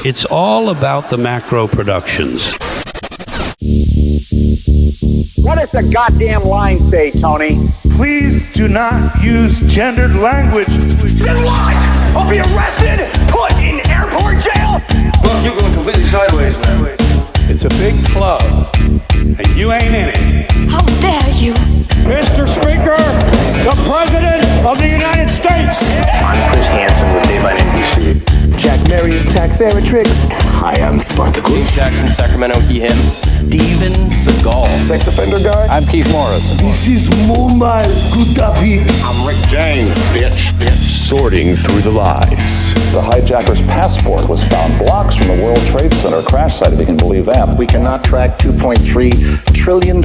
It's all about the macro productions. What does the goddamn line say, Tony? Please do not use gendered language. Then what? I'll be arrested, put in airport jail? Look, you're going completely sideways, man. It's a big club, and you ain't in it. How dare you? Mr. Speaker, the President of the United States. I'm Chris Hansen with Dave on NBC. Jack Marius Tack Theratrix. Hi, I'm Spartacus. Jackson, Sacramento, he, him. Steven Seagal. Sex offender guy. I'm Keith Morris. This is Mumbai Gaddafi. I'm Rick James, bitch. Sorting through the lies. The hijacker's passport was found blocks from the World Trade Center crash site, if you can believe that. We cannot track $2.3 trillion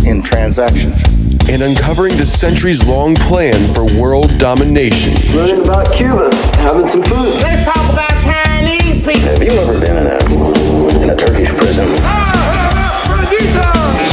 in transactions. And uncovering the centuries-long plan for world domination. Learning about Cuba, having some food. Let's talk about Chinese people. Have you ever been in a Turkish prison?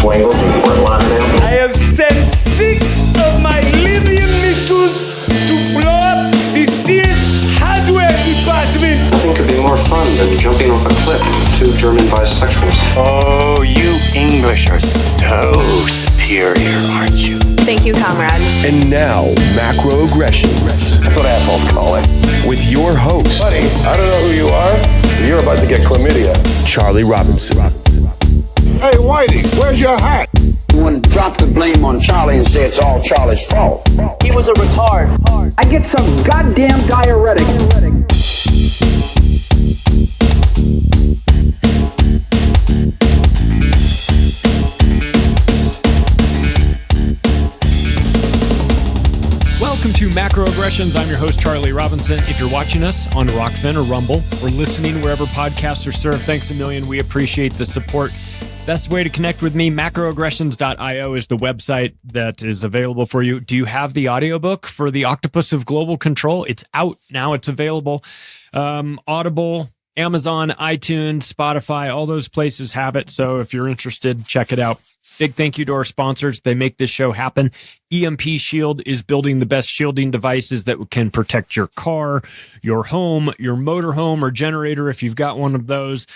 Swangles in Fort Lauderdale? I have sent 6 of my Libyan missiles to blow up the Sears hardware department. Nothing could be more fun than jumping off a cliff with 2 German bisexuals. Oh, you English are so superior, aren't you? Thank you, comrade. And now, macroaggressions. That's what assholes call it. With your host, Buddy, I don't know who you are, but you're about to get chlamydia. Charlie Robinson. Hey, Whitey, where's your hat? You want to drop the blame on Charlie and say it's all Charlie's fault. He was a retard. I get some goddamn diuretic. Welcome to Macroaggressions. I'm your host, Charlie Robinson. If you're watching us on Rockfin or Rumble or listening wherever podcasts are served, thanks a million. We appreciate the support. Best way to connect with me, macroaggressions.io is the website that is available for you. Do you have the audiobook for The Octopus of Global Control? It's out now. It's available. Audible, Amazon, iTunes, Spotify, all those places have it. So if you're interested, check it out. Big thank you to our sponsors. They make this show happen. EMP Shield is building the best shielding devices that can protect your car, your home, your motorhome or generator if you've got one of those.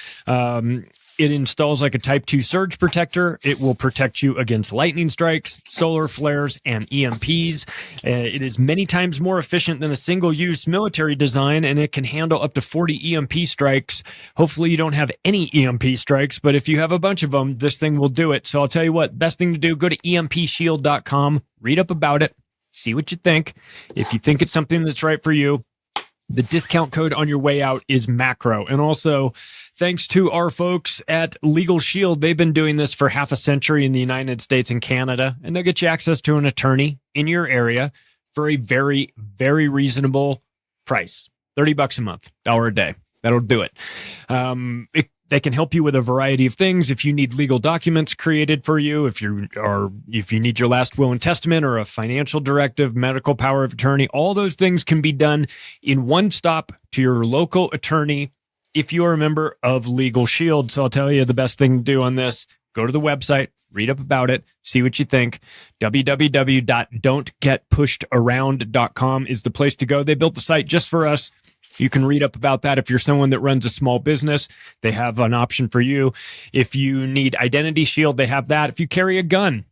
It installs like a Type 2 surge protector. It will protect you against lightning strikes, solar flares, and EMPs. It is many times more efficient than a single-use military design, and it can handle up to 40 EMP strikes. Hopefully you don't have any EMP strikes, but if you have a bunch of them, this thing will do it. So I'll tell you what, best thing to do, go to empshield.com, read up about it, see what you think. If you think it's something that's right for you, the discount code on your way out is macro. And also, thanks to our folks at Legal Shield, they've been doing this for half a century in the United States and Canada, and they'll get you access to an attorney in your area for a very, very reasonable price. $30 a month, $1 a day. That'll do it. They can help you with a variety of things. If you need legal documents created for you, if you need your last will and testament or a financial directive, medical power of attorney, all those things can be done in one stop to your local attorney if you are a member of Legal Shield. So I'll tell you the best thing to do on this. Go to the website, read up about it, see what you think. www.don'tgetpushedaround.com is the place to go. They built the site just for us. You can read up about that. If you're someone that runs a small business, they have an option for you. If you need Identity Shield, they have that. If you carry a gun,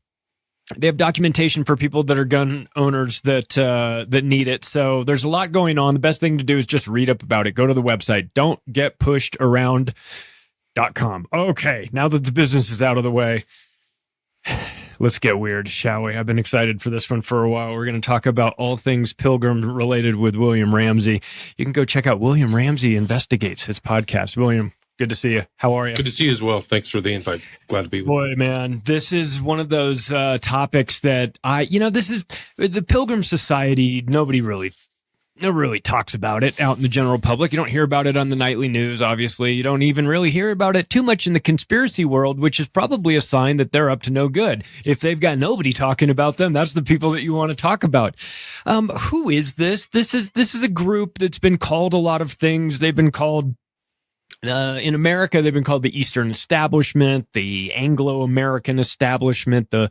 they have documentation for people that are gun owners that need it. So there's a lot going on. The best thing to do is just read up about it. Go to the website, don'tgetpushedaround.com. Okay, now that the business is out of the way, let's get weird, shall we? I've been excited for this one for a while. We're going to talk about all things Pilgrim related with William Ramsey. You can go check out William Ramsey Investigates, his podcast. William, good to see you. How are you? Good to see you as well. Thanks for the invite. Glad to be with you. Boy, man, this is one of those topics that this is the Pilgrim Society. Nobody really talks about it out in the general public. You don't hear about it on the nightly news, obviously. You don't even really hear about it too much in the conspiracy world, which is probably a sign that they're up to no good. If they've got nobody talking about them, that's the people that you want to talk about. Who is this? This is a group that's been called a lot of things. They've been called In America, they've been called the Eastern Establishment, the Anglo-American Establishment, the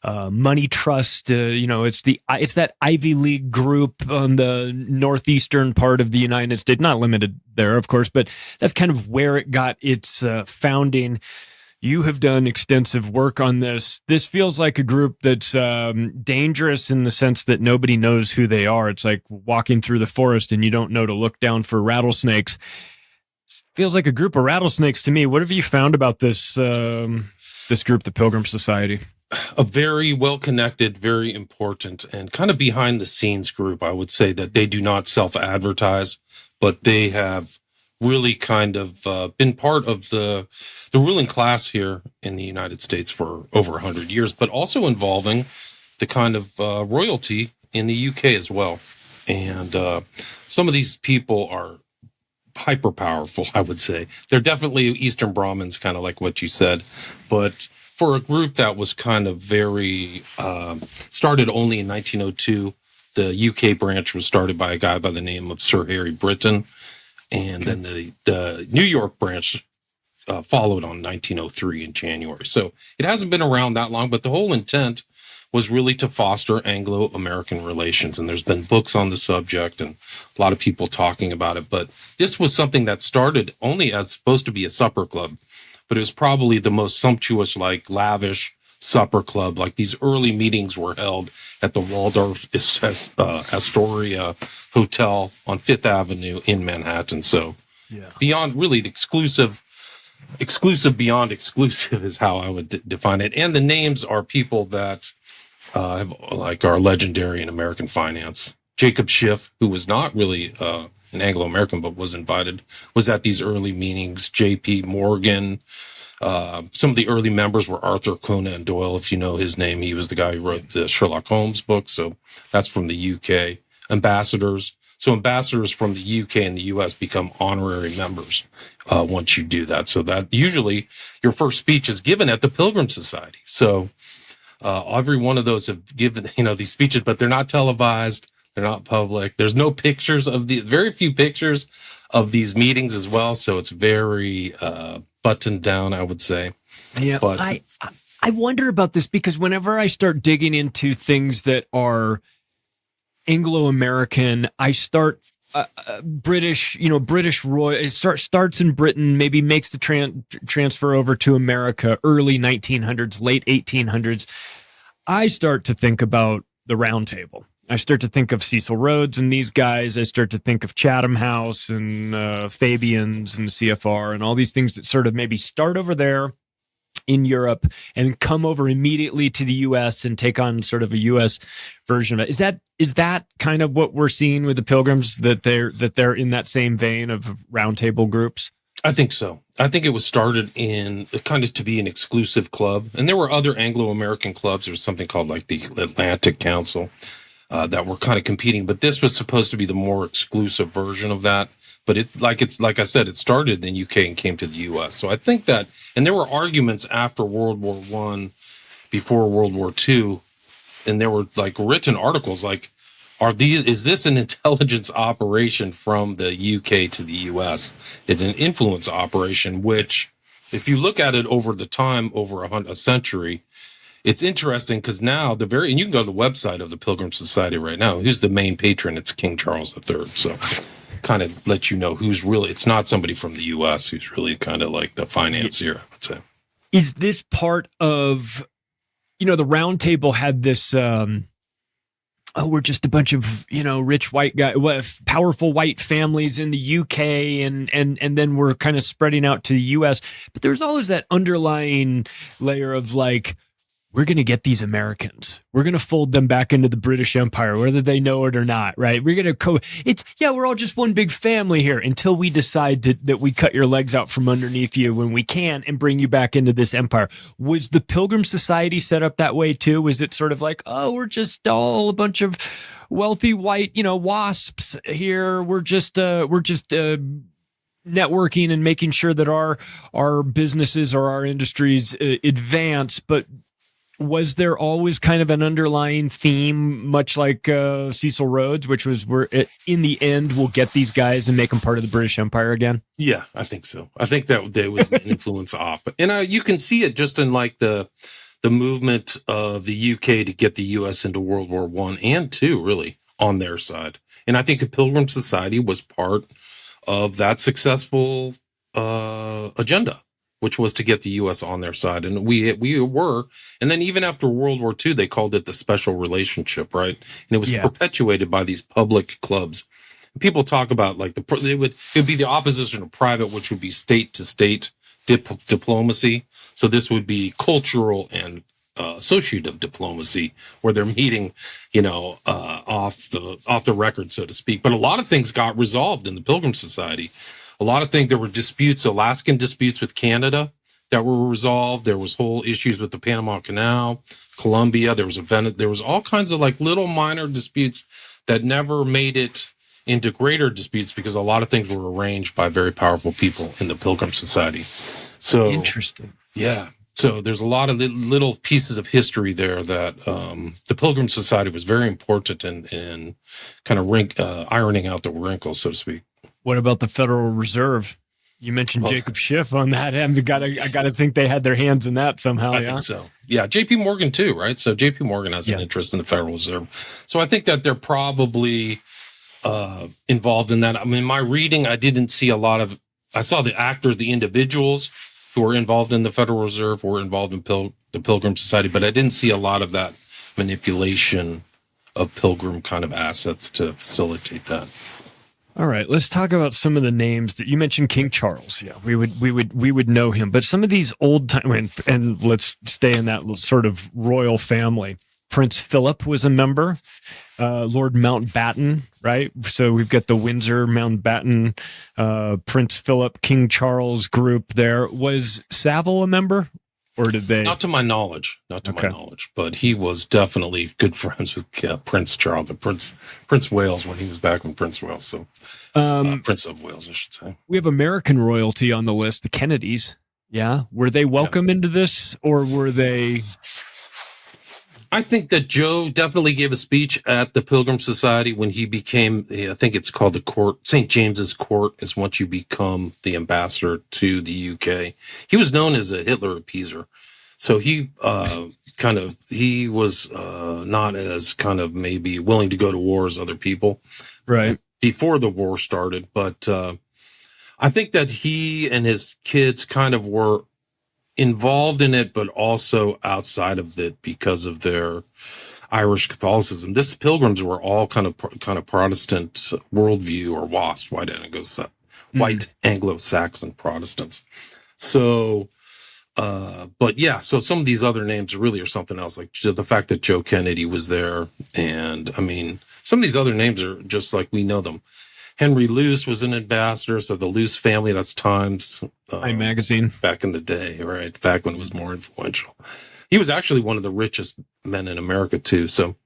Money Trust. It's that Ivy League group on the northeastern part of the United States. Not limited there, of course, but that's kind of where it got its founding. You have done extensive work on this. This feels like a group that's dangerous in the sense that nobody knows who they are. It's like walking through the forest and you don't know to look down for rattlesnakes. Feels like a group of rattlesnakes to me. What have you found about this this group, the Pilgrim Society? A very well-connected, very important, and kind of behind-the-scenes group. I would say that they do not self-advertise, but they have really kind of been part of the ruling class here in the United States for over 100 years, but also involving the kind of royalty in the UK as well. And some of these people are hyper powerful, I would say. They're definitely Eastern Brahmins, kind of like what you said. But for a group that was kind of very, started only in 1902, the UK branch was started by a guy by the name of Sir Harry Britton. And then the New York branch followed on 1903 in January. So it hasn't been around that long, but the whole intent was really to foster Anglo-American relations. And there's been books on the subject and a lot of people talking about it. But this was something that started only as supposed to be a supper club, but it was probably the most sumptuous, like lavish supper club. Like these early meetings were held at the Waldorf Astoria Hotel on Fifth Avenue in Manhattan. So beyond really the exclusive beyond exclusive is how I would define it. And the names are people that are legendary in American finance. Jacob Schiff, who was not really an Anglo-American, but was invited, was at these early meetings. J.P. Morgan. Some of the early members were Arthur Conan Doyle, if you know his name. He was the guy who wrote the Sherlock Holmes book. So that's from the UK. Ambassadors. So ambassadors from the UK and the US become honorary members once you do that. So that usually your first speech is given at the Pilgrim Society. So every one of those have given, these speeches, but they're not televised. They're not public. There's no pictures very few pictures of these meetings as well. So it's very buttoned down, I would say. Yeah. But I wonder about this because whenever I start digging into things that are Anglo-American, I start British royal. It starts in Britain, maybe makes the transfer over to America, early 1900s, late 1800s. I start to think about the Round Table. I start to think of Cecil Rhodes and these guys. I start to think of Chatham House and Fabians and CFR and all these things that sort of maybe start over there in Europe and come over immediately to the U.S. and take on sort of a U.S. version of it. Is that kind of what we're seeing with the Pilgrims, that they're in that same vein of roundtable groups? I think so. I think it was started in kind of to be an exclusive club, and there were other Anglo-American clubs. There was something called like the Atlantic Council that were kind of competing, but this was supposed to be the more exclusive version of that. But like I said, it started in the UK and came to the US. So I think that, and there were arguments after World War I, before World War II, and there were like written articles like, is this an intelligence operation from the UK to the US? It's an influence operation, which if you look at it over the time, over a century, it's interesting because now and you can go to the website of the Pilgrim Society right now. Who's the main patron? It's King Charles III. So kind of let you know who's really, it's not somebody from the U.S. who's really kind of like the financier, I would say. Is this part of, the Round Table had this, we're just a bunch of, rich white guys, powerful white families in the UK and then we're kind of spreading out to the US. But there's always that underlying layer of like, we're going to get these Americans. We're going to fold them back into the British Empire, whether they know it or not, right? We're going to we're all just one big family here until we decide that we cut your legs out from underneath you when we can and bring you back into this empire. Was the Pilgrim Society set up that way too? Was it sort of like, oh, we're just all a bunch of wealthy white, wasps here. We're just networking and making sure that our businesses or our industries advance, but was there always kind of an underlying theme, much like Cecil Rhodes, which was in the end we'll get these guys and make them part of the British Empire again? Yeah, I think so. I think that there was an influence off, and you can see it just in like the movement of the UK to get the US into World War I and II, really on their side. And I think the Pilgrim Society was part of that successful agenda, which was to get the U.S. on their side. And we were. And then even after World War II, they called it the special relationship, right? And it was perpetuated by these public clubs. People talk about like it would be the opposition of private, which would be state to state diplomacy. So this would be cultural and associative diplomacy, where they're meeting, off the record, so to speak. But a lot of things got resolved in the Pilgrim Society. A lot of things, there were disputes, Alaskan disputes with Canada that were resolved. There was whole issues with the Panama Canal, Colombia. There was all kinds of like little minor disputes that never made it into greater disputes because a lot of things were arranged by very powerful people in the Pilgrim Society. So interesting. Yeah. So there's a lot of little pieces of history there that the Pilgrim Society was very important in kind of ironing out the wrinkles, so to speak. What about the Federal Reserve? You mentioned Jacob Schiff on that. I got to think they had their hands in that somehow. I think so. Yeah, J.P. Morgan too, right? So J.P. Morgan has an interest in the Federal Reserve. So I think that they're probably involved in that. I mean, my reading, I didn't see a lot of. I saw the actors, the individuals who were involved in the Federal Reserve were involved in the Pilgrim Society, but I didn't see a lot of that manipulation of Pilgrim kind of assets to facilitate that. All right, let's talk about some of the names that you mentioned. King Charles, yeah, we would know him, but some of these old time and let's stay in that sort of royal family. Prince Philip was a member. Lord Mountbatten, right? So we've got the Windsor, Mountbatten, Prince Philip, King Charles group there. Was Savile a member? Or did they? Not to my knowledge, but he was definitely good friends with Prince Charles, Prince Wales when he was back in Prince Wales. So, Prince of Wales, I should say. We have American royalty on the list, the Kennedys. Yeah, were they welcome into this, or were they? I think that Joe definitely gave a speech at the Pilgrim Society when he became, I think it's called the Court, St. James's Court is once you become the ambassador to the UK. He was known as a Hitler appeaser. So he was not as kind of maybe willing to go to war as other people. Right. Before the war started. But I think that he and his kids kind of were involved in it, but also outside of it because of their Irish Catholicism. This Pilgrims were all kind of Protestant worldview, or WASP, white Anglo-Saxon Protestants. So, but yeah, so some of these other names really are something else, like the fact that Joe Kennedy was there. And I mean, some of these other names are just like we know them. Henry Luce was an ambassador, so the Luce family, that's Times. Time magazine. Back in the day, right? Back when it was more influential. He was actually one of the richest men in America, too. So,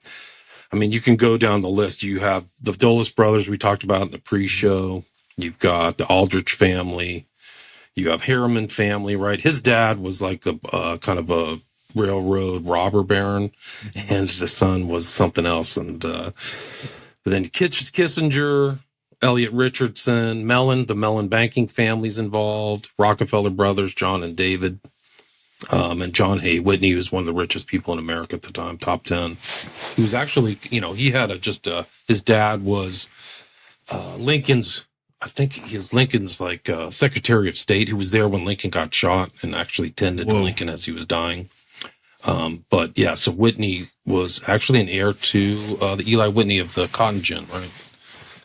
I mean, you can go down the list. You have the Dulles brothers we talked about in the pre-show. You've got the Aldrich family. You have Harriman family, right? His dad was like the kind of a railroad robber baron, and the son was something else. And then Kissinger, Elliot Richardson, Mellon, the Mellon banking family's involved, Rockefeller brothers, John and David, and John Hay Whitney, who was one of the richest people in America at the time, top 10. He was actually, he had his dad was Lincoln's, I think he was Lincoln's like Secretary of State, who was there when Lincoln got shot and actually tended to Lincoln as he was dying. But yeah, so Whitney was actually an heir to the Eli Whitney of the cotton gin, right?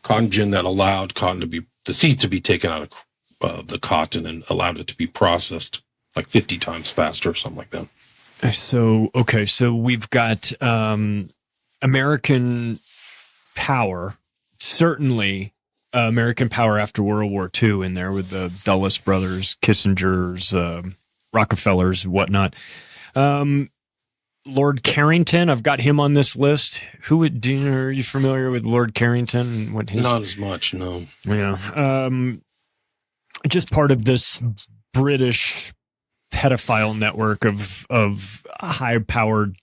Cotton gin that allowed the seeds to be taken out of the cotton and allowed it to be processed like 50 times faster or something like that. So we've got American power, certainly American power after World War II in there with the Dulles brothers, Kissingers, Rockefellers, whatnot. Lord Carrington, I've got him on this list. Are you familiar with Lord Carrington? Not as much, no. Yeah. Just part of this British pedophile network of high-powered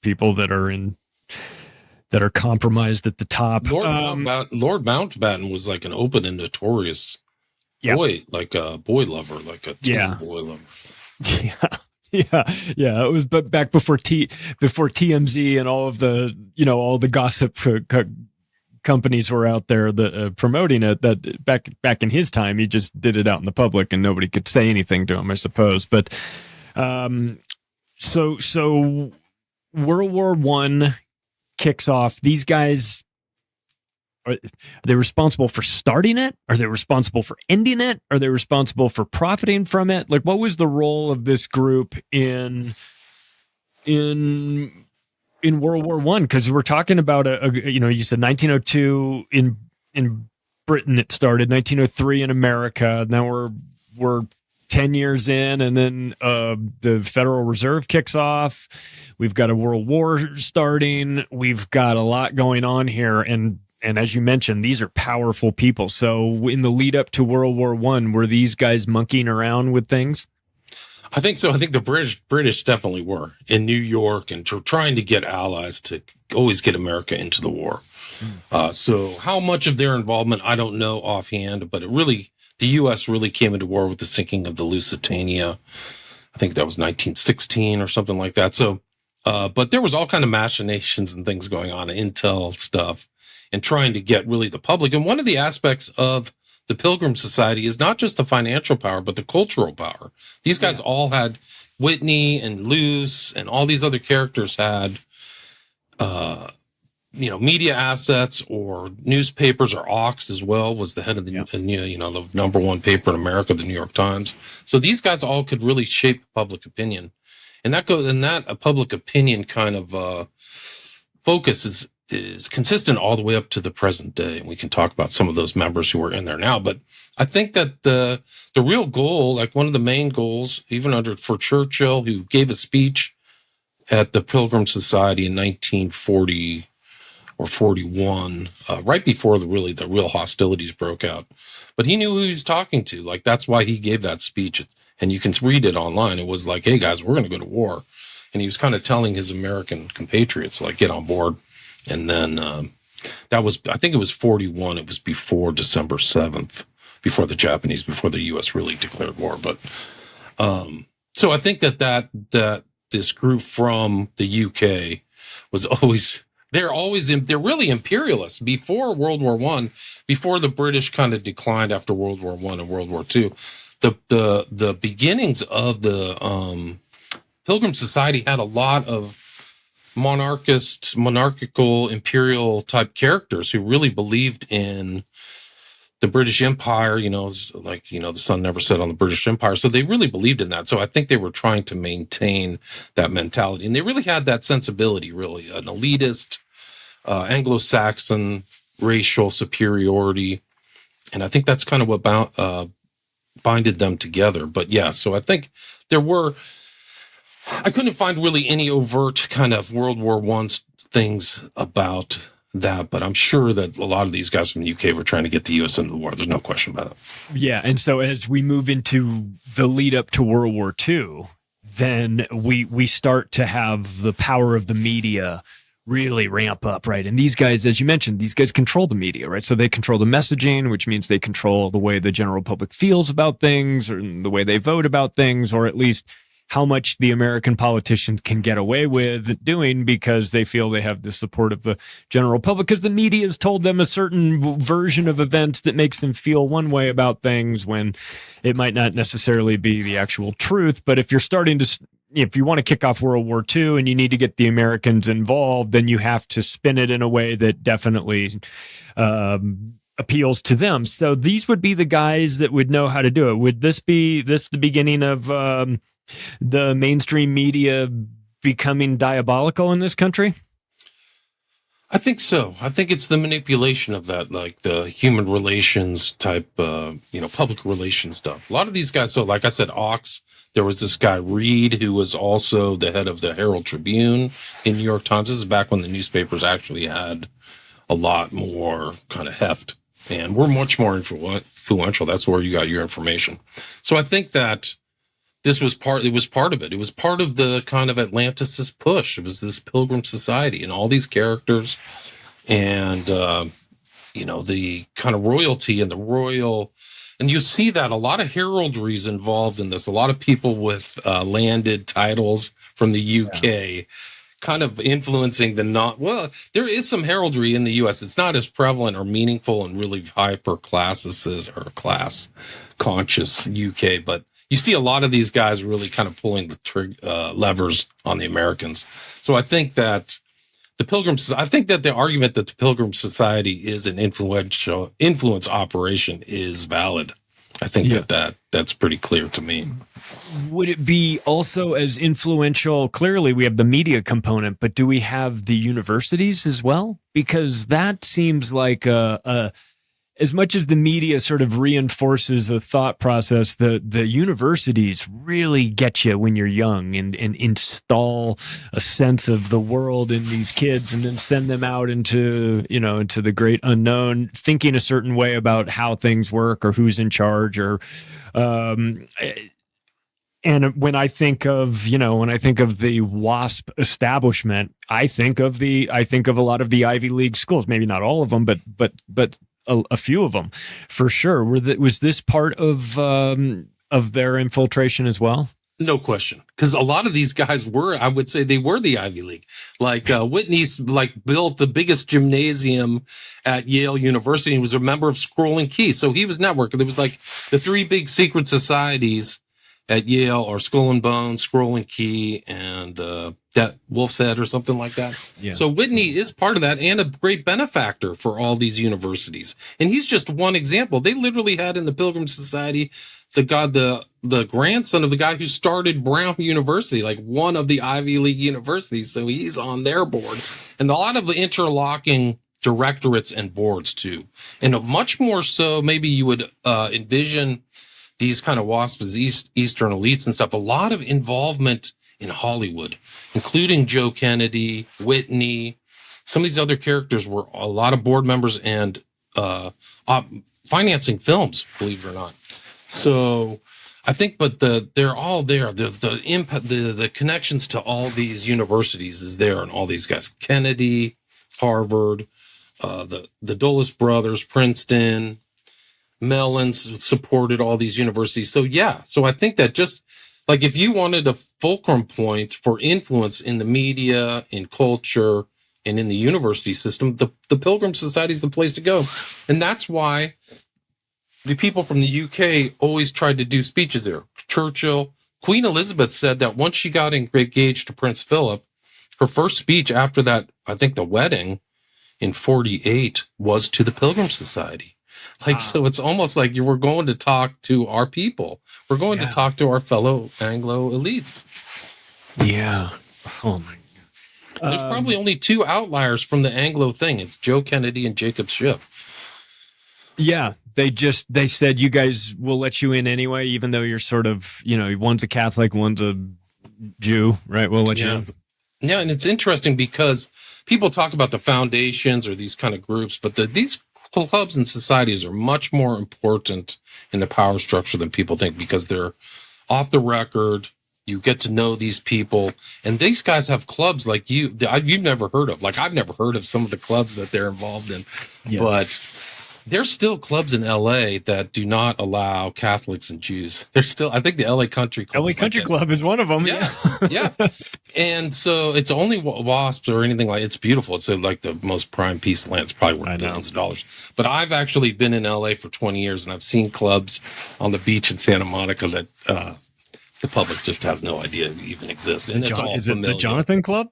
people that are compromised at the top. Lord Mountbatten was like an open and notorious boy, like a boy lover, like a teen boy lover. Yeah. It was back before TMZ and all of the all the gossip companies were out there promoting it. That back in his time, he just did it out in the public and nobody could say anything to him, I suppose. But so World War I kicks off. These guys, are they responsible for starting it? Are they responsible for ending it? Are they responsible for profiting from it? Like, what was the role of this group in World War I? Because we're talking about you said 1902 in Britain it started, 1903 in America. Now we're 10 years in, and then the Federal Reserve kicks off. We've got a world war starting. We've got a lot going on here, and as you mentioned, these are powerful people. So in the lead up to World War I, were these guys monkeying around with things? I think so. I think the British definitely were in New York and trying to get allies to always get America into the war. So how much of their involvement, I don't know offhand, but the U.S. really came into war with the sinking of the Lusitania. I think that was 1916 or something like that. So, but there was all kind of machinations and things going on, intel stuff, and trying to get really the public. And one of the aspects of the Pilgrim Society is not just the financial power, but the cultural power. These guys all had, Whitney and Luce and all these other characters had, media assets or newspapers, or Ox as well was the head of the, the number one paper in America, the New York Times. So these guys all could really shape public opinion. And that public opinion kind of, focus is consistent all the way up to the present day. And we can talk about some of those members who are in there now. But I think that the real goal, like one of the main goals, even for Churchill, who gave a speech at the Pilgrim Society in 1940 or 41, right before the real hostilities broke out. But he knew who he was talking to. Like, that's why he gave that speech. And you can read it online. It was like, hey guys, we're going to go to war. And he was kind of telling his American compatriots, like, get on board. And then I think it was 41. It was before December 7th, before the U.S. really declared war. But so I think that this group from the U.K. was always, they're really imperialists. Before World War I, before the British kind of declined after World War I and World War II, the beginnings of the Pilgrim Society had a lot of monarchical, imperial type characters who really believed in the British Empire, the sun never set on the British Empire. So they really believed in that. So I think they were trying to maintain that mentality. And they really had that sensibility, really, an elitist, Anglo-Saxon racial superiority. And I think that's kind of what binded them together. But yeah, so I think I couldn't find really any overt kind of World War I things about that, but I'm sure that a lot of these guys from the UK were trying to get the US into the war. There's no question about it. Yeah, and so as we move into the lead up to World War II, then we start to have the power of the media really ramp up, right? And these guys, as you mentioned, these guys control the media, right? So they control the messaging, which means they control the way the general public feels about things, or the way they vote about things, or at least how much the American politicians can get away with doing, because they feel they have the support of the general public, because the media has told them a certain version of events that makes them feel one way about things when it might not necessarily be the actual truth. But if you want to kick off World War II and you need to get the Americans involved, then you have to spin it in a way that definitely appeals to them. So these would be the guys that would know how to do it. Would this be the beginning of the mainstream media becoming diabolical in this country? I think so. I think it's the manipulation of that, like the human relations type, public relations stuff. A lot of these guys, so like I said, Ox, there was this guy Reed, who was also the head of the Herald Tribune in New York Times. This is back when the newspapers actually had a lot more kind of heft and were much more influential. That's where you got your information. So I think that it was part of it. It was part of the kind of Atlanticist push. It was this Pilgrim Society and all these characters and, the kind of royalty and the royal, and you see that a lot of heraldry is involved in this. A lot of people with landed titles from the UK kind of influencing there is some heraldry in the US. It's not as prevalent or meaningful and really hyper classist or class conscious UK, but you see a lot of these guys really kind of pulling the levers on the Americans. So I think that the argument that the Pilgrim Society is an influence operation is valid. I think that's pretty clear to me. Would it be also as influential? Clearly, we have the media component, but do we have the universities as well? Because that seems like as much as the media sort of reinforces a thought process, the universities really get you when you're young and install a sense of the world in these kids and then send them out into the great unknown, thinking a certain way about how things work or who's in charge or, and when I think of the WASP establishment, I think of a lot of the Ivy League schools, maybe not all of them, but a few of them for sure. Was this part of their infiltration as well? No question. Because a lot of these guys I would say they were the Ivy League. Like, Whitney's built the biggest gymnasium at Yale University and was a member of Scroll Key. So he was networked. There was the three big secret societies at Yale or Skull and Bones, Scroll and Key, and that Wolf's Head or something like that. Yeah. So Whitney is part of that and a great benefactor for all these universities. And he's just one example. They literally had in the Pilgrim Society the grandson of the guy who started Brown University, like one of the Ivy League universities. So he's on their board. And a lot of the interlocking directorates and boards too. And much more so, maybe you would envision these kind of WASPs as Eastern elites and stuff, a lot of involvement in Hollywood, including Joe Kennedy, Whitney. Some of these other characters were a lot of board members and financing films, believe it or not. So I think, but they're all there. The impact, the connections to all these universities is there, and all these guys: Kennedy, Harvard, the Dulles brothers, Princeton. Mellon's supported all these universities. So I think that just like if you wanted a fulcrum point for influence in the media, in culture, and in the university system, the Pilgrim Society is the place to go. And that's why the people from the UK always tried to do speeches there. Churchill, Queen Elizabeth said that once she got engaged to Prince Philip, her first speech after that, I think the wedding in 1948 was to the Pilgrim Society. So it's almost like we're going to talk to our people. We're going to talk to our fellow Anglo elites. Yeah. Oh my God. There's probably only two outliers from the Anglo thing. It's Joe Kennedy and Jacob Schiff. Yeah. They said, you guys will let you in anyway, even though you're sort of, one's a Catholic, one's a Jew, right? We'll let you in. Yeah. And it's interesting because people talk about the foundations or these kind of groups, but these clubs and societies are much more important in the power structure than people think because they're off the record. You get to know these people, and these guys have clubs like you've never heard of. Like I've never heard of some of the clubs that they're involved in, but there's still clubs in LA that do not allow Catholics and Jews. There's still, I think the LA Country Club. LA Country Club is one of them. Yeah. And so it's only WASPs or anything like, it's beautiful. It's like the most prime piece of land. It's probably worth billions of dollars. But I've actually been in LA for 20 years and I've seen clubs on the beach in Santa Monica that, the public just has no idea even exist. And it's all is familiar. It the Jonathan Club?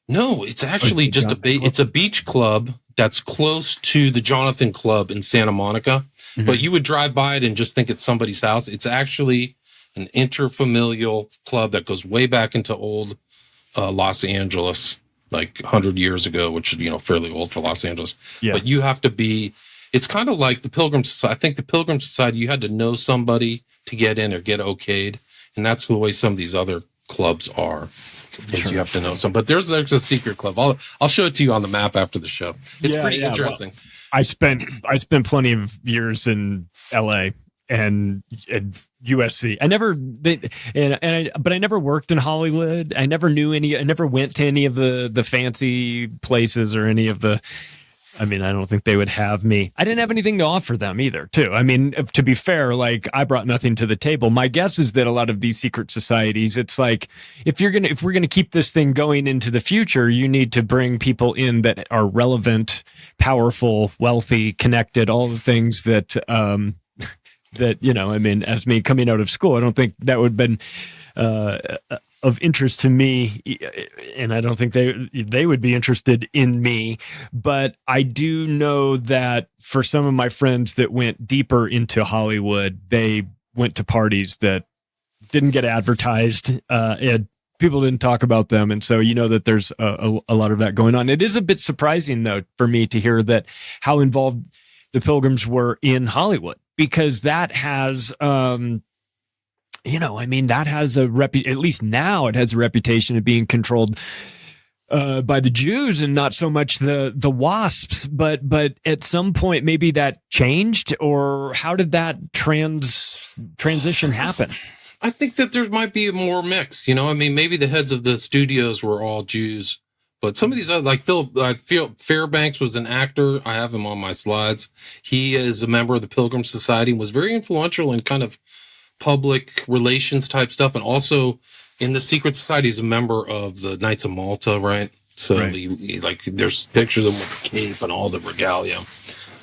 No, it's actually just it's a beach club that's close to the Jonathan Club in Santa Monica, but you would drive by it and just think it's somebody's house. It's actually an interfamilial club that goes way back into old Los Angeles, like 100 years ago, which is, fairly old for Los Angeles. Yeah. But you have to be, it's kind of like the Pilgrim Society. I think the Pilgrim Society, you had to know somebody to get in or get okayed. And that's the way some of these other clubs are. Is you have to know some, but there's a secret club. I'll show it to you on the map after the show. It's pretty interesting. Well, I spent plenty of years in LA USC. But I never worked in Hollywood. I never went to any of the fancy places or any of the. I mean, I don't think they would have me. I didn't have anything to offer them either, too. I mean, to be fair, like I brought nothing to the table. My guess is that a lot of these secret societies, it's like if we're gonna keep this thing going into the future, you need to bring people in that are relevant, powerful, wealthy, connected, all the things that that I mean, as me coming out of school, I don't think that would have been of interest to me, and I don't think they would be interested in me. But I do know that for some of my friends that went deeper into Hollywood, they went to parties that didn't get advertised. And people didn't talk about them, and so that there's a lot of that going on. It is a bit surprising, though, for me to hear that how involved the Pilgrims were in Hollywood, because that has. That has at least now it has a reputation of being controlled by the Jews and not so much the WASPs. But at some point, maybe that changed, or how did that transition happen? I think that there might be more mix. I mean, maybe the heads of the studios were all Jews, but some of these other, like Phil Fairbanks was an actor. I have him on my slides. He is a member of the Pilgrim Society and was very influential in kind of public relations type stuff, and also in the secret society is a member of the Knights of Malta, right? So right. There's pictures of him with the cape and all the regalia.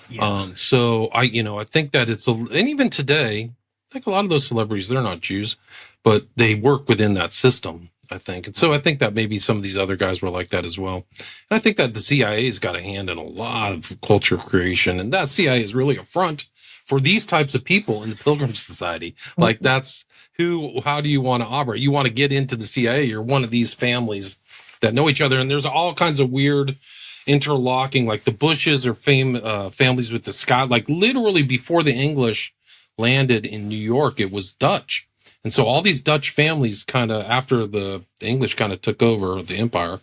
Yeah. So I think that and even today, like a lot of those celebrities, they're not Jews, but they work within that system, I think. And so I think that maybe some of these other guys were like that as well. And I think that the CIA's got a hand in a lot of culture creation, and that CIA is really a front for these types of people in the Pilgrim Society. Like how do you want to operate? You want to get into the CIA. You're one of these families that know each other. And there's all kinds of weird interlocking, like the Bushes are families with the Scott, like literally before the English landed in New York, it was Dutch. And so all these Dutch families kind of, after the English kind of took over the empire,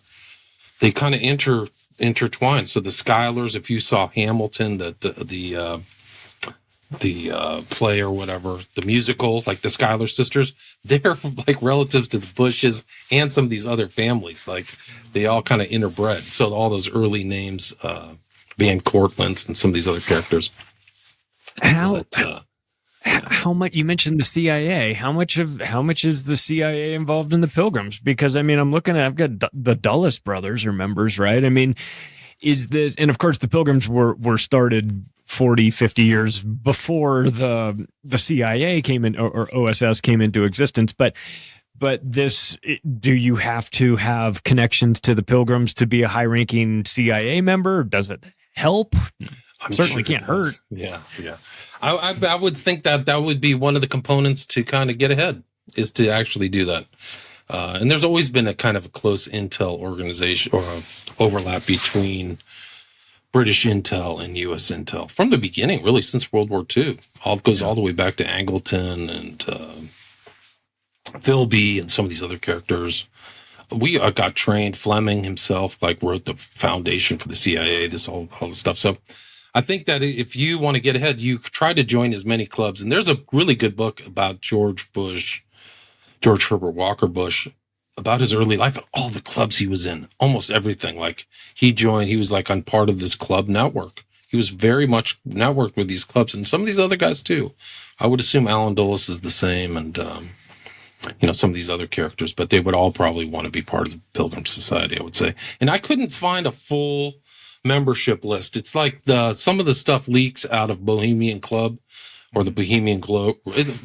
they kind of intertwined. So the Schuylers, if you saw Hamilton, the play or whatever, the musical, like the Schuyler sisters, they're like relatives to the Bushes and some of these other families. Like they all kind of interbred. So all those early names, Van Cortlandt and some of these other characters. How much, you mentioned the CIA, how much is the CIA involved in the Pilgrims? Because I mean, I've got the Dulles brothers are members, right? I mean, is this, and of course the Pilgrims were started 40, 50 years before the CIA came in, or OSS came into existence. But this, do you have to have connections to the Pilgrims to be a high-ranking CIA member? Does it help? Certainly can't hurt. Yeah. I would think that would be one of the components to kind of get ahead, is to actually do that. And there's always been a kind of a close intel organization or overlap between British intel and U.S. intel from the beginning, really since World War II. All the way back to Angleton and Philby and some of these other characters. We got trained. Fleming himself wrote the foundation for the CIA. All this stuff. So I think that if you want to get ahead, you try to join as many clubs. And there's a really good book about George Herbert Walker Bush, about his early life and all the clubs he was in, almost everything. Like he was like on part of this club network. He was very much networked with these clubs and some of these other guys too. I would assume Alan Dulles is the same, and some of these other characters, but they would all probably want to be part of the Pilgrim Society, I would say. And I couldn't find a full membership list. It's like some of the stuff leaks out of Bohemian Club or the Bohemian Grove.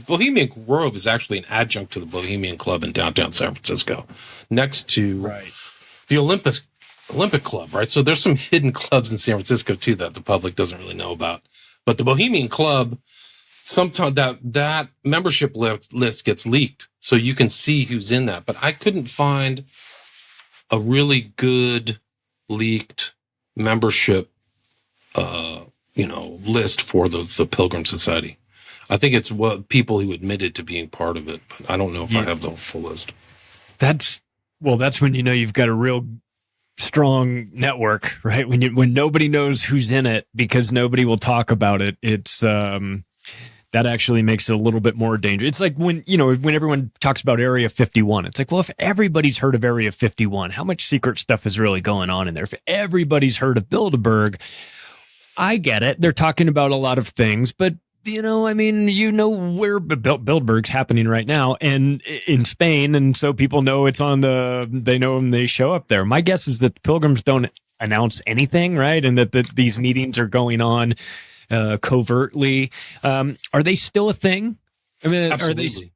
Bohemian Grove is actually an adjunct to the Bohemian Club in downtown San Francisco, next to the Olympic Club, right? So there's some hidden clubs in San Francisco too that the public doesn't really know about. But the Bohemian Club, sometimes that membership list gets leaked, so you can see who's in that. But I couldn't find a really good leaked membership list for the Pilgrim Society. I think it's what people who admitted to being part of it, but I don't know if I have the full list. That's when you've got a real strong network, right? When nobody knows who's in it because nobody will talk about it. It's that actually makes it a little bit more dangerous. It's like when everyone talks about Area 51, it's like, well, if everybody's heard of Area 51, how much secret stuff is really going on in there? If everybody's heard of Bilderberg, I get it. They're talking about a lot of things, but where Bilderberg's happening right now and in Spain. And so people know it's they know when they show up there. My guess is that the Pilgrims don't announce anything, right? And that these meetings are going on covertly. Are they still a thing? I mean, absolutely.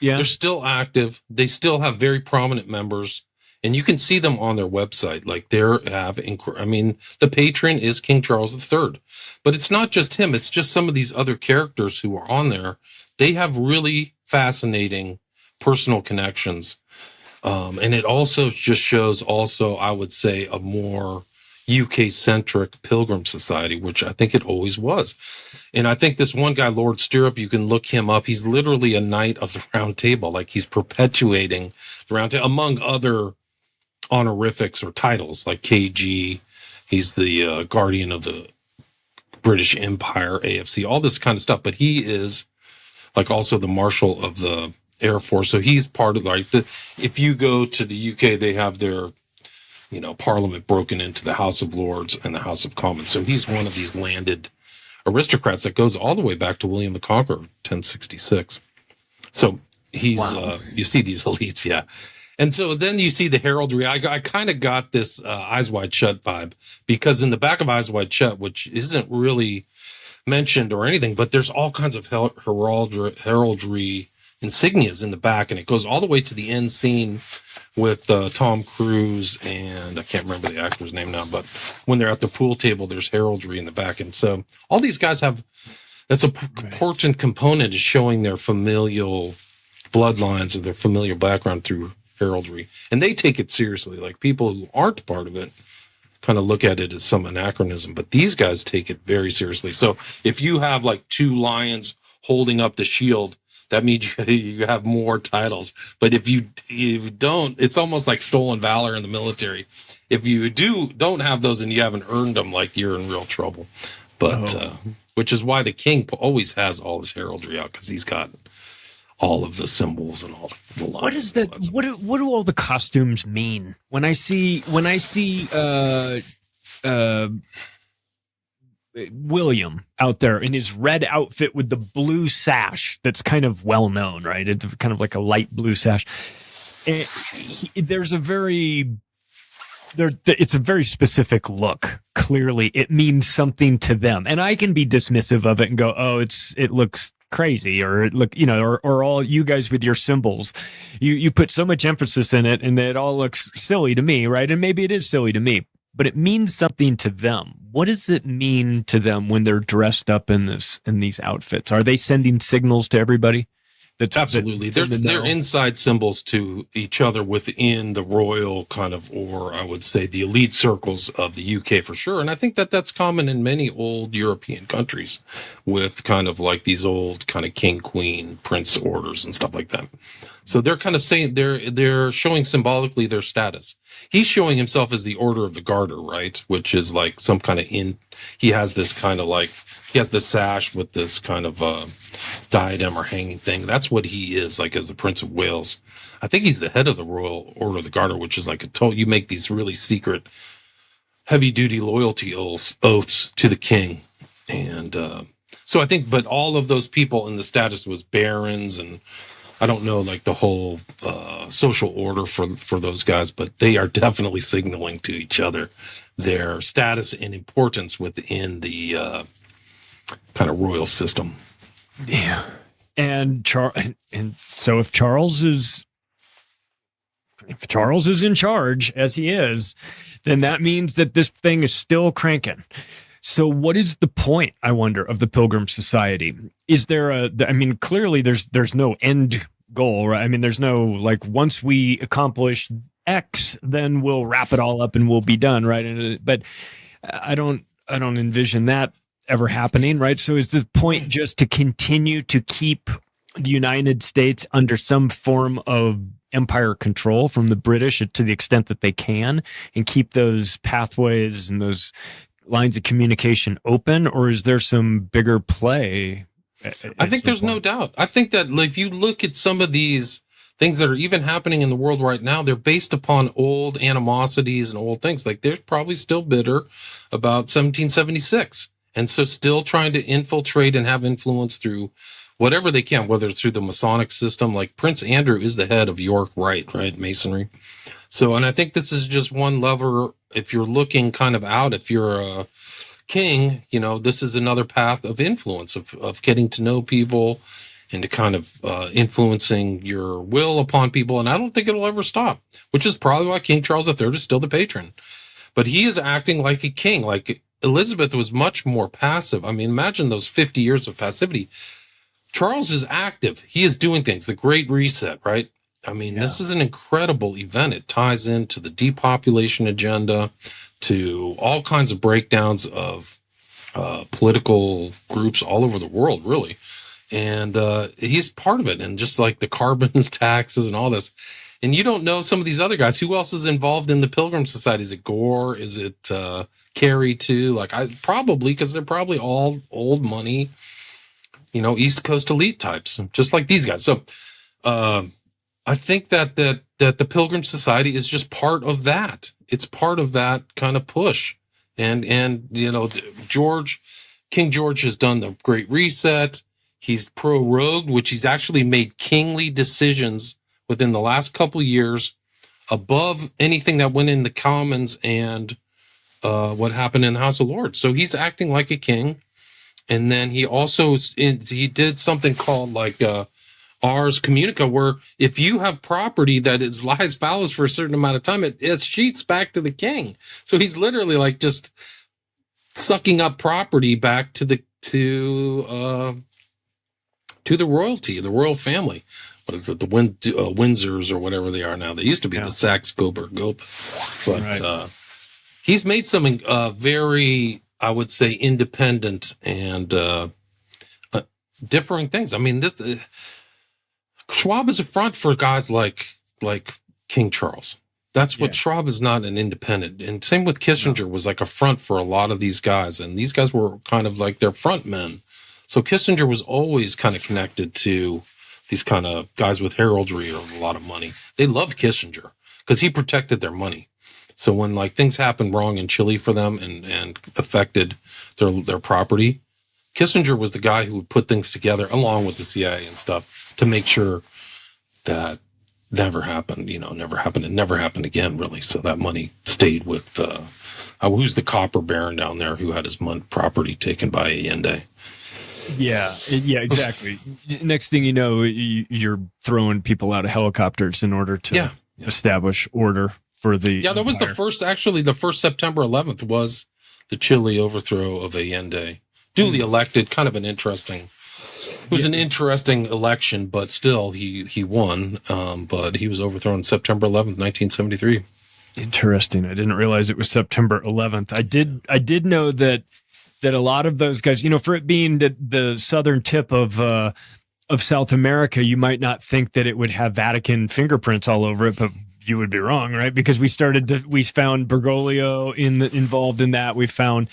They're still active. They still have very prominent members. And you can see them on their website. Like the patron is King Charles III. But it's not just him. It's just some of these other characters who are on there. They have really fascinating personal connections. And it also just shows I would say, a more UK-centric pilgrim society, which I think it always was. And I think this one guy, Lord Stirrup, you can look him up. He's literally a knight of the Round Table. Like, he's perpetuating the Round Table, among other honorifics or titles, like KG. He's the guardian of the British Empire, AFC, all this kind of stuff. But he is like also the Marshal of the Air Force. So he's part of if you go to the UK, they have their, Parliament broken into the House of Lords and the House of Commons. So he's one of these landed aristocrats that goes all the way back to William the Conqueror, 1066. So he's, you see these elites. Yeah. And so then you see the heraldry. I kind of got this Eyes Wide Shut vibe, because in the back of Eyes Wide Shut, which isn't really mentioned or anything, but there's all kinds of heraldry insignias in the back, and it goes all the way to the end scene with Tom Cruise, and I can't remember the actor's name now, but when they're at the pool table, there's heraldry in the back. And so all these guys that's an important component, is showing their familial bloodlines or their familial background through heraldry. And they take it seriously. Like, people who aren't part of it kind of look at it as some anachronism, but these guys take it very seriously. So if you have like two lions holding up the shield, that means you have more titles. But if you don't, it's almost like stolen valor in the military. If you don't have those and you haven't earned them, like, you're in real trouble. But which is why the king always has all his heraldry out, because he's got all of the symbols and all the lines. What is that? What do all the costumes mean? When I see William out there in his red outfit with the blue sash, that's kind of well known, right? It's kind of like a light blue sash. It's a very specific look. Clearly, it means something to them, and I can be dismissive of it and go, "Oh, it looks crazy," or or all you guys with your symbols, you put so much emphasis in it, and it all looks silly to me, right? And maybe it is silly to me, but it means something to them. What does it mean to them when they're dressed up in these outfits? Are they sending signals to everybody? Absolutely. They're inside symbols to each other within the royal kind of, or I would say the elite circles of the UK for sure. And I think that's common in many old European countries, with kind of like these old kind of king, queen, prince orders and stuff like that. So they're kind of saying, they're showing symbolically their status. He's showing himself as the Order of the Garter, right? Which is like some kind of he has this kind of like, he has the sash with this kind of diadem or hanging thing. That's what he is, like, as the Prince of Wales. I think he's the head of the Royal Order of the Garter, which is like you make these really secret, heavy-duty loyalty oaths to the king. And so I think, but all of those people in the status was barons, and I don't know, like, the whole social order for those guys, but they are definitely signaling to each other their status and importance within the kind of royal system. Yeah. And so if Charles is in charge, as he is, then that means that this thing is still cranking. So what is the point, I wonder, of the Pilgrim Society? Is there clearly there's no end goal, right? I mean, there's no, like, once we accomplish X, then we'll wrap it all up and we'll be done, right? But I don't envision that ever happening, right? So is the point just to continue to keep the United States under some form of empire control from the British to the extent that they can, and keep those pathways and those lines of communication open? Or is there some bigger play I think there's no doubt. I think that if you look at some of these things that are even happening in the world right now, they're based upon old animosities and old things. Like they're probably still bitter about 1776. And so still trying to infiltrate and have influence through whatever they can, whether it's through the Masonic system. Like Prince Andrew is the head of York Rite, right? Masonry. So, and I think this is just one lever. If you're looking kind of out, if you're a king, you know, this is another path of influence, of getting to know people and to kind of influencing your will upon people. And I don't think it'll ever stop, which is probably why King Charles III is still the patron. But he is acting like a king. Like Elizabeth was much more passive. I mean, imagine those 50 years of passivity. Charles is active. He is doing things. The Great Reset, right? I mean, This is an incredible event. It ties into the depopulation agenda, to all kinds of breakdowns of political groups all over the world, really. And he's part of it. And just like the carbon taxes and all this. And you don't know some of these other guys. Who else is involved in the Pilgrim Society? Is it Gore? Is it Carey too? Like probably, because they're probably all old money, you know, East Coast elite types, just like these guys. So I think that the Pilgrim Society is just part of that. It's part of that kind of push. And you know, King George has done the Great Reset. He's prorogued, which he's actually made kingly decisions within the last couple of years above anything that went in the Commons and what happened in the House of Lords. So he's acting like a king. And then he also, he did something called like Ars Communica, where if you have property that is lies fallows for a certain amount of time, it sheets back to the king. So he's literally like just sucking up property back to the royalty, the royal family. What is it, the Windsors or whatever they are now? They used to be the Saxe-Coburg-Gotha. But he's made some very, I would say, independent and differing things. I mean, this Schwab is a front for guys like King Charles. That's what Schwab is, not an independent. And same with Kissinger, was like a front for a lot of these guys. And these guys were kind of like their front men. So Kissinger was always kind of connected to these kind of guys with heraldry or a lot of money. They loved Kissinger because he protected their money. So when like things happened wrong in Chile for them and affected their property, Kissinger was the guy who would put things together along with the CIA and stuff to make sure that never happened, never happened. It never happened again, really. So that money stayed with, who's the copper baron down there who had his property taken by Allende? Yeah, exactly. Next thing you know, you're throwing people out of helicopters in order to establish order for the that was empire. The first September 11th was the Chile overthrow of Allende. Duly elected, kind of an interesting... It was an interesting election, but still he won. But he was overthrown September 11th, 1973. Interesting. I didn't realize it was September 11th. I did know that a lot of those guys, for it being the southern tip of South America, you might not think that it would have Vatican fingerprints all over it, but you would be wrong, right? Because we found Bergoglio involved in that. We found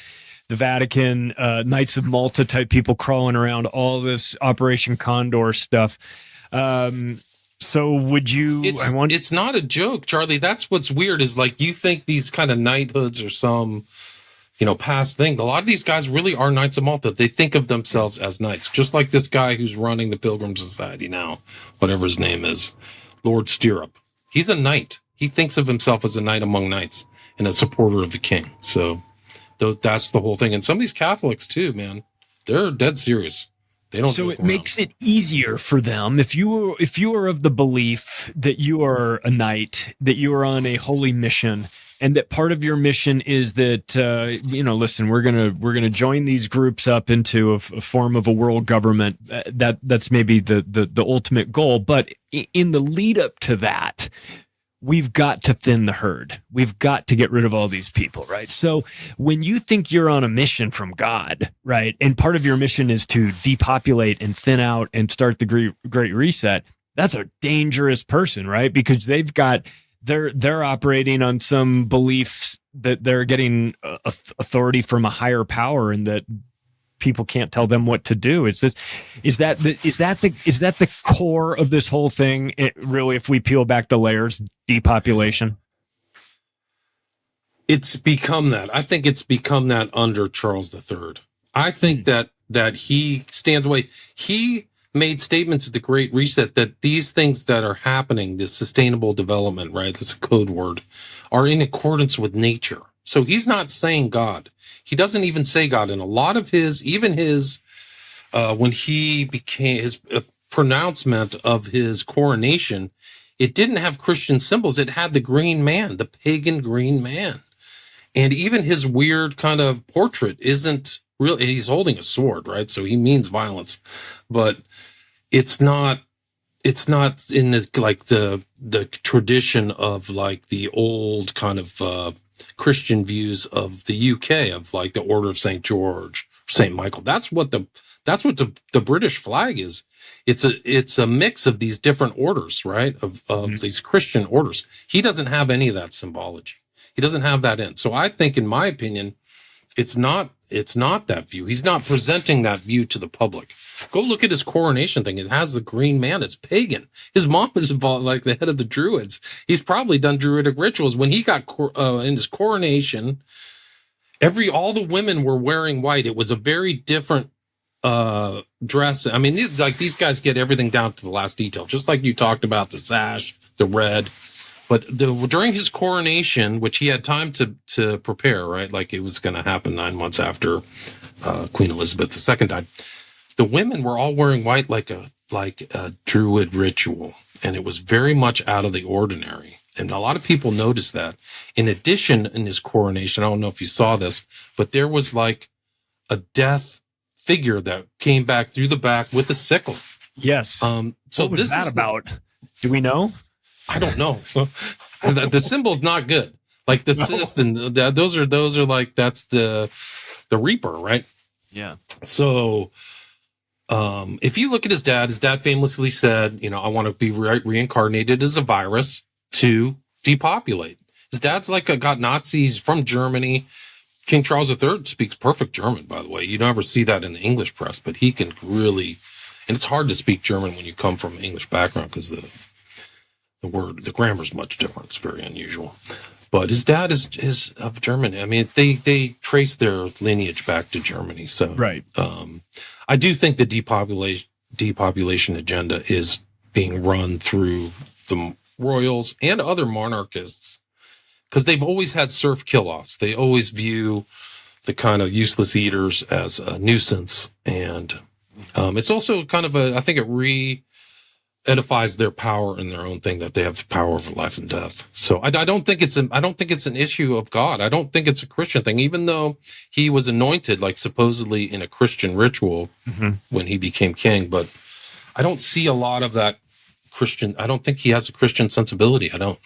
the Vatican, Knights of Malta type people crawling around, all this Operation Condor stuff. So would you... It's not a joke, Charlie. That's what's weird is like you think these kind of knighthoods are some, past thing. A lot of these guys really are Knights of Malta. They think of themselves as knights, just like this guy who's running the Pilgrim Society now, whatever his name is, Lord Stirrup. He's a knight. He thinks of himself as a knight among knights and a supporter of the king. So... that's the whole thing. And some of these Catholics too, man, they're dead serious. They don't. So it makes it easier for them if you are of the belief that you are a knight, that you are on a holy mission, and that part of your mission is that listen, we're gonna join these groups up into a form of a world government. That's maybe the ultimate goal. But in the lead up to that, we've got to thin the herd. We've got to get rid of all these people, right? So when you think you're on a mission from God, right, and part of your mission is to depopulate and thin out and start the Great Reset, that's a dangerous person, right? Because they're operating on some beliefs that they're getting authority from a higher power and that people can't tell them what to do. Is that the core of this whole thing? Really, if we peel back the layers, depopulation. It's become that. I think it's become that under Charles III. I think that he stands away. He made statements at the Great Reset that these things that are happening, this sustainable development, right, that's a code word, are in accordance with nature. So he's not saying God. He doesn't even say God. And a lot of his, when he became his pronouncement of his coronation, it didn't have Christian symbols. It had the green man, the pagan green man. And even his weird kind of portrait isn't really, he's holding a sword, right? So he means violence, but it's not in the tradition of like the old kind of, Christian views of the UK, of like the Order of St. George, St. Michael. That's what the British flag is. It's a mix of these different orders, right? Of these Christian orders. He doesn't have any of that symbology. He doesn't have that in. So I think, in my opinion, it's not that view. He's not presenting that view to the public. Go look at his coronation thing. It has the green man. It's pagan. His mom is involved, like the head of the Druids. He's probably done Druidic rituals. When he got in his coronation, all the women were wearing white. It was a very different dress. I mean, these guys get everything down to the last detail, just like you talked about the sash, the red. But during his coronation, which he had time to prepare, right? Like it was going to happen 9 months after Queen Elizabeth II died. The women were all wearing white like a Druid ritual, and it was very much out of the ordinary. And a lot of people noticed that. In addition, in his coronation, I don't know if you saw this, but there was like a death figure that came back through the back with a sickle. Yes. So what was that about? Do we know? I don't know. The symbol's not good. Like the Sith, and those are like, that's the Reaper, right? Yeah. So, if you look at his dad famously said, I want to be reincarnated as a virus to depopulate. His dad's got Nazis from Germany. King Charles III speaks perfect German, by the way. You never see that in the English press, but he can really, and it's hard to speak German when you come from an English background because the grammar is much different. It's very unusual. But his dad is of Germany. I mean, they trace their lineage back to Germany. So, right. I do think the depopulation agenda is being run through the royals and other monarchists because they've always had serf kill-offs. They always view the kind of useless eaters as a nuisance. And it's also kind of I think it edifies their power in their own thing, that they have the power over life and death. So I don't think it's an issue of God. I don't think it's a Christian thing, even though he was anointed, like supposedly in a Christian ritual when he became king. But I don't see a lot of that Christian. I don't think he has a Christian sensibility. I don't.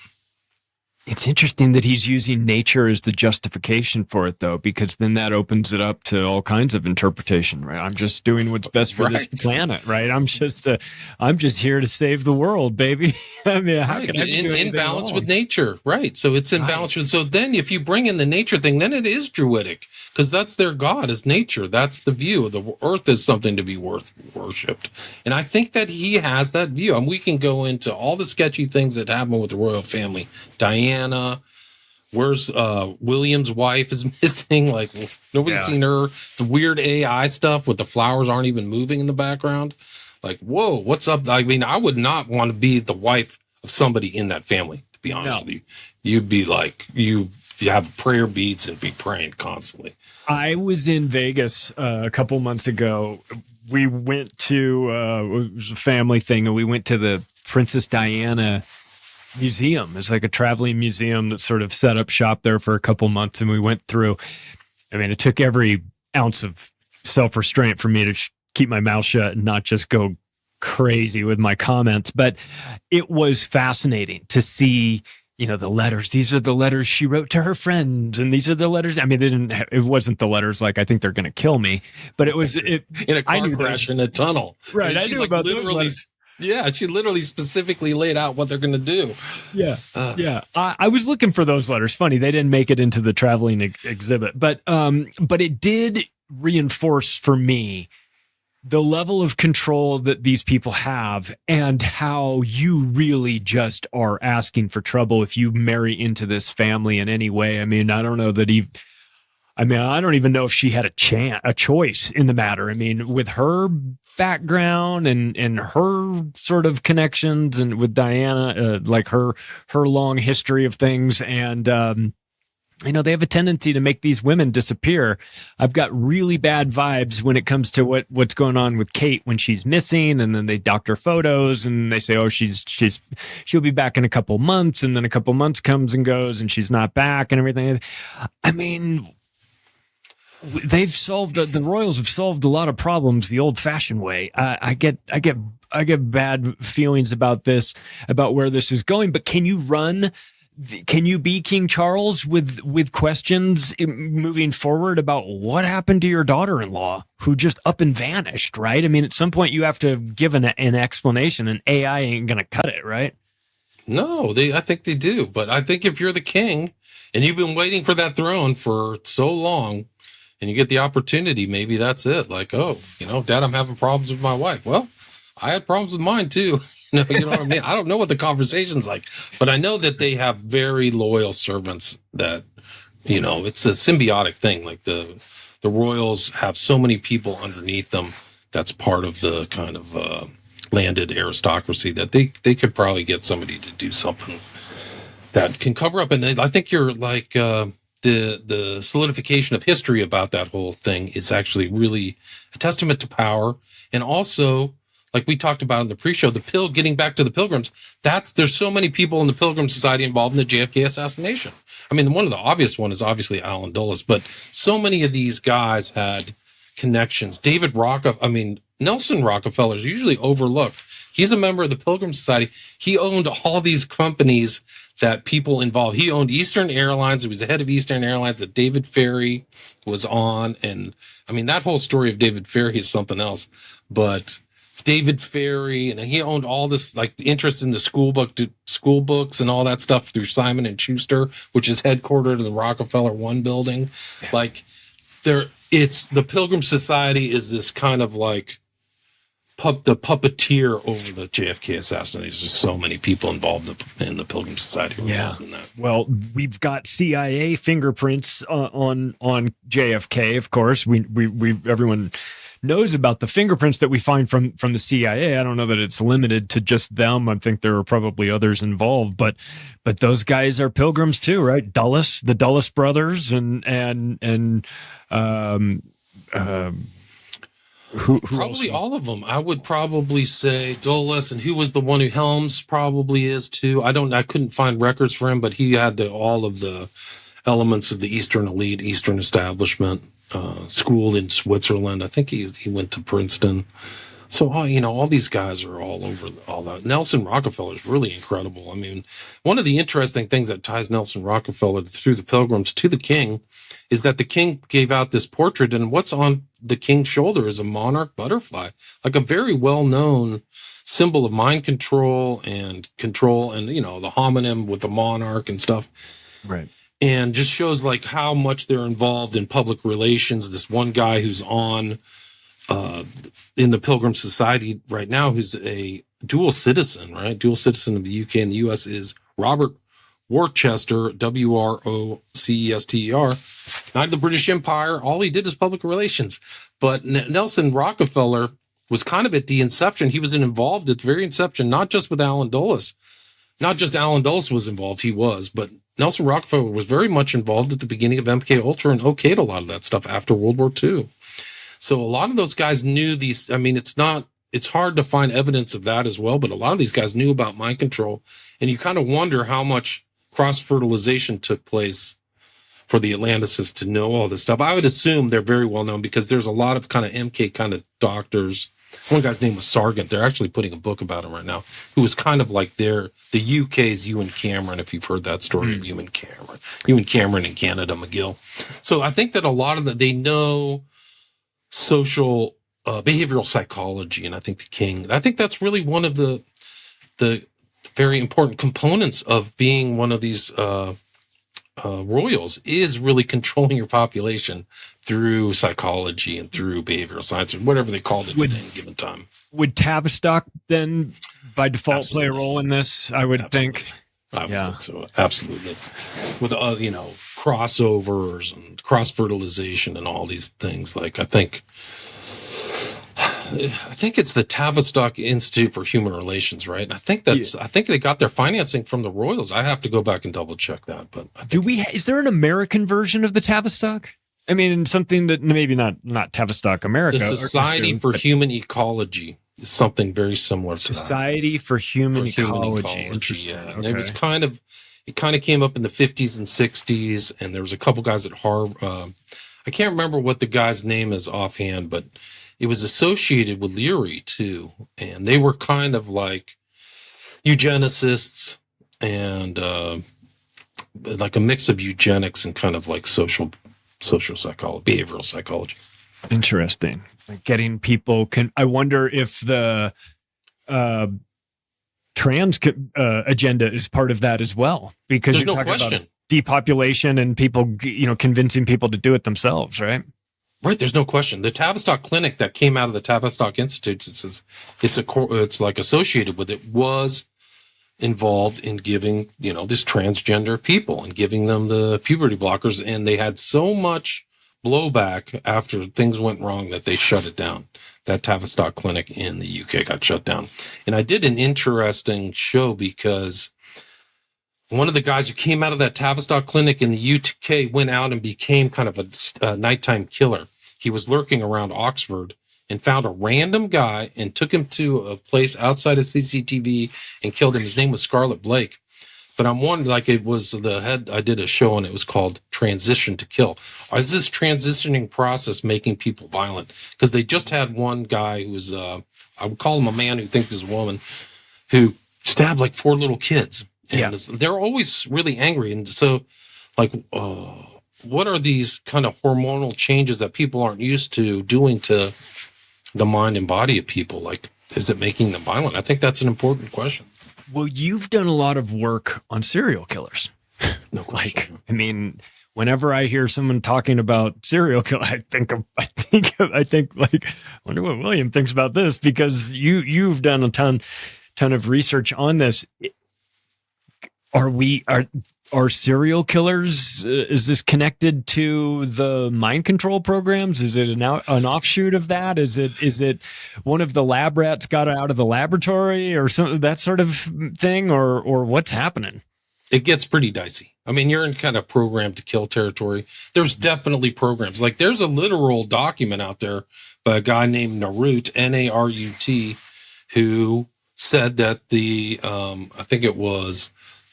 It's interesting that he's using nature as the justification for it, though, because then that opens it up to all kinds of interpretation, right? I'm just doing what's best for this planet, right? I'm just here to save the world, baby. I mean, how can I be in balance with nature, right? So it's in balance. So then, if you bring in the nature thing, then it is Druidic, because that's their god, is nature. That's the view. The earth is something to be worshipped, and I think that he has that view. And we can go into all the sketchy things that happen with the royal family. Diana, where's William's wife is missing? Like nobody's seen her. The weird AI stuff with the flowers aren't even moving in the background. Like, whoa, what's up? I mean, I would not want to be the wife of somebody in that family, to be honest with you. You'd be like, you have prayer beads and be praying constantly. I was in Vegas a couple months ago. We went to, it was a family thing, and we went to the Princess Diana museum. It's like a traveling museum that sort of set up shop there for a couple months, and we went through. I mean, it took every ounce of self-restraint for me to keep my mouth shut and not just go crazy with my comments, but it was fascinating to see, the letters. These are the letters she wrote to her friends, and these are the letters. I mean, it wasn't the letters like, I think they're going to kill me, but it was in a car crash in a tunnel. Right. I knew about those letters. Yeah, she literally specifically laid out what they're going to do. Yeah, I was looking for those letters. Funny, they didn't make it into the traveling exhibit, but it did reinforce for me the level of control that these people have and how you really just are asking for trouble if you marry into this family in any way. I mean, I don't know that I don't even know if she had a choice in the matter. I mean, with her background and her sort of connections and with Diana, like her long history of things. And, they have a tendency to make these women disappear. I've got really bad vibes when it comes to what's going on with Kate when she's missing, and then they doctor photos and they say, oh, she'll be back in a couple months, and then a couple months comes and goes and she's not back and everything. I mean, the Royals have solved a lot of problems the old-fashioned way. I get bad feelings about this, about where this is going. But can you be King Charles with questions moving forward about what happened to your daughter-in-law who just up and vanished, right? I mean, at some point you have to give an explanation, and AI ain't going to cut it, right? No, I think they do. But I think if you're the king and you've been waiting for that throne for so long and you get the opportunity, maybe that's it. Like, oh, Dad, I'm having problems with my wife. Well, I had problems with mine too. You know what I mean? I don't know what the conversation's like, but I know that they have very loyal servants that, it's a symbiotic thing. Like the royals have so many people underneath them. That's part of the kind of landed aristocracy that they could probably get somebody to do something that can cover up. And I think you're like the solidification of history about that whole thing is actually really a testament to power, and also, like we talked about in the pre-show, getting back to the Pilgrims, there's so many people in the Pilgrim Society involved in the JFK assassination. I mean, one of the obvious one is obviously Allen Dulles, but so many of these guys had connections. Nelson Rockefeller is usually overlooked. He's a member of the Pilgrim Society. He owned all these companies that people involved. He owned Eastern Airlines. He was the head of Eastern Airlines that David Ferry was on. And I mean, that whole story of David Ferry is something else, but David Ferry, and he owned all this, like, interest in the school books and all that stuff through Simon and Schuster, which is headquartered in the Rockefeller One building. Like, the Pilgrim Society is this kind of like the puppeteer over the JFK assassination. There's just so many people involved in the Pilgrim Society. Yeah. Well, we've got CIA fingerprints on JFK. Of course, we everyone knows about the fingerprints that we find from the CIA. I don't know that it's limited to just them. I think there are probably others involved, but those guys are pilgrims too, right? The Dulles brothers, and who probably all of them. I would probably say Dulles, and who was the one who Helms probably is too. I couldn't find records for him, but he had all of the elements of the Eastern elite, Eastern establishment. Schooled in Switzerland. I think he went to Princeton. So, all these guys are all over all that. Nelson Rockefeller is really incredible. I mean, one of the interesting things that ties Nelson Rockefeller through the Pilgrims to the king is that the king gave out this portrait, and what's on the king's shoulder is a monarch butterfly, like a very well-known symbol of mind control, and the homonym with the monarch and stuff. Right. And just shows like how much they're involved in public relations. This one guy who's on in the Pilgrim Society right now, who's a dual citizen, right? Dual citizen of the UK and the US, is Robert Worcester, Worcester, not the British Empire. All he did is public relations. But Nelson Rockefeller was kind of at the inception. He was involved at the very inception, not just with Allen Dulles. Not just Allen Dulles was involved, he was, but Nelson Rockefeller was very much involved at the beginning of MK Ultra and okayed a lot of that stuff after World War II. So a lot of those guys knew these. I mean, it's hard to find evidence of that as well, but a lot of these guys knew about mind control, and you kind of wonder how much cross-fertilization took place for the Atlanticists to know all this stuff. I would assume they're very well known because there's a lot of kind of MK kind of doctors. One guy's name was Sargent. They're actually putting a book about him right now, who was kind of like the UK's Ewan Cameron, if you've heard that story of Ewan Cameron in Canada, McGill. So I think that a lot of they know social behavioral psychology, and I think that's really one of the very important components of being one of these royals is really controlling your population through psychology and through behavioral science or whatever they called it at any given time. Would Tavistock then, by default, play a role in this? I would think. I would think so. Absolutely. With, crossovers and cross-fertilization and all these things. Like, I think it's the Tavistock Institute for Human Relations, right? And I think I think they got their financing from the Royals. I have to go back and double check that. But is there an American version of the Tavistock? I mean, something that maybe not Tavistock America. The Society for Human Ecology is something very similar to Society for Human Ecology. Interesting. Yeah. And it was kind of came up in the 50s and 60s, and there was a couple guys at Harvard. I can't remember what the guy's name is offhand, but it was associated with Leary too, and they were kind of like eugenicists and like a mix of eugenics and kind of like social psychology, behavioral psychology. Interesting. Like getting people I wonder if the trans agenda is part of that as well, because there's you're no talking question about depopulation and people, convincing people to do it themselves, right? Right, there's no question. The Tavistock Clinic that came out of the Tavistock Institute, it's like associated with it, was involved in giving, this transgender people and giving them the puberty blockers, and they had so much blowback after things went wrong that they shut it down. That Tavistock Clinic in the UK got shut down. And I did an interesting show because one of the guys who came out of that Tavistock Clinic in the UK went out and became kind of a nighttime killer. He was lurking around Oxford and found a random guy and took him to a place outside of CCTV and killed him. His name was Scarlett Blake. But I'm wondering, it was the head, I did a show and it was called Transition to Kill. Is this transitioning process making people violent? Because they just had one guy who was, I would call him a man who thinks he's a woman, who stabbed like 4 little kids. And they're always really angry. And so, what are these kind of hormonal changes that people aren't used to doing to the mind and body of people? Like, is it making them violent? I think that's an important question. Well, you've done a lot of work on serial killers. No question. Whenever I hear someone talking about serial killer, I think wonder what William thinks about this, because you've done a ton of research on this. Are serial killers? Is this connected to the mind control programs? Is it an offshoot of that? Is it one of the lab rats got out of the laboratory or some that sort of thing, or what's happening? It gets pretty dicey. I mean, you're in kind of program to kill territory. There's definitely programs. Like, there's a literal document out there by a guy named Narut, N-A-R-U-T, who said that the I think it was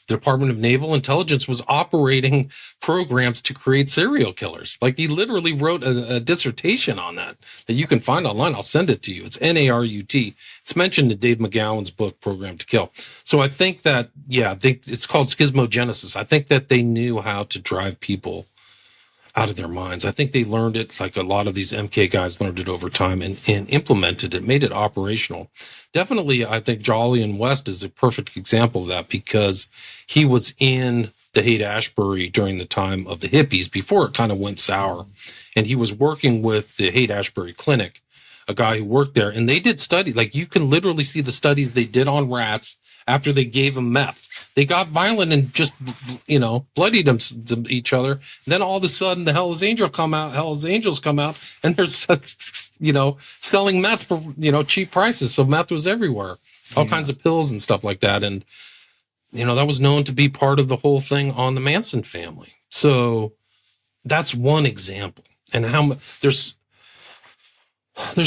the Department of Naval Intelligence was operating programs to create serial killers. Like, he literally wrote a dissertation on that you can find online. I'll send it to you. It's N-A-R-U-T. It's mentioned in Dave McGowan's book, Program to Kill. So I think that, I think it's called schismogenesis. I think that they knew how to drive people out of their minds. I think they learned it, like a lot of these MK guys learned it over time and implemented it, made it operational. Definitely, I think Jolyon West is a perfect example of that, because he was in the Haight-Ashbury during the time of the hippies, before it kind of went sour. And he was working with the Haight-Ashbury Clinic, a guy who worked there. And they did study, like, you can literally see the studies they did on rats after they gave them meth. They got violent and just, bloodied them each other. And then all of a sudden, the Hell's Angels come out, and they're, selling meth for, cheap prices. So meth was everywhere, all kinds of pills and stuff like that. And, that was known to be part of the whole thing on the Manson family. So that's one example. And how there's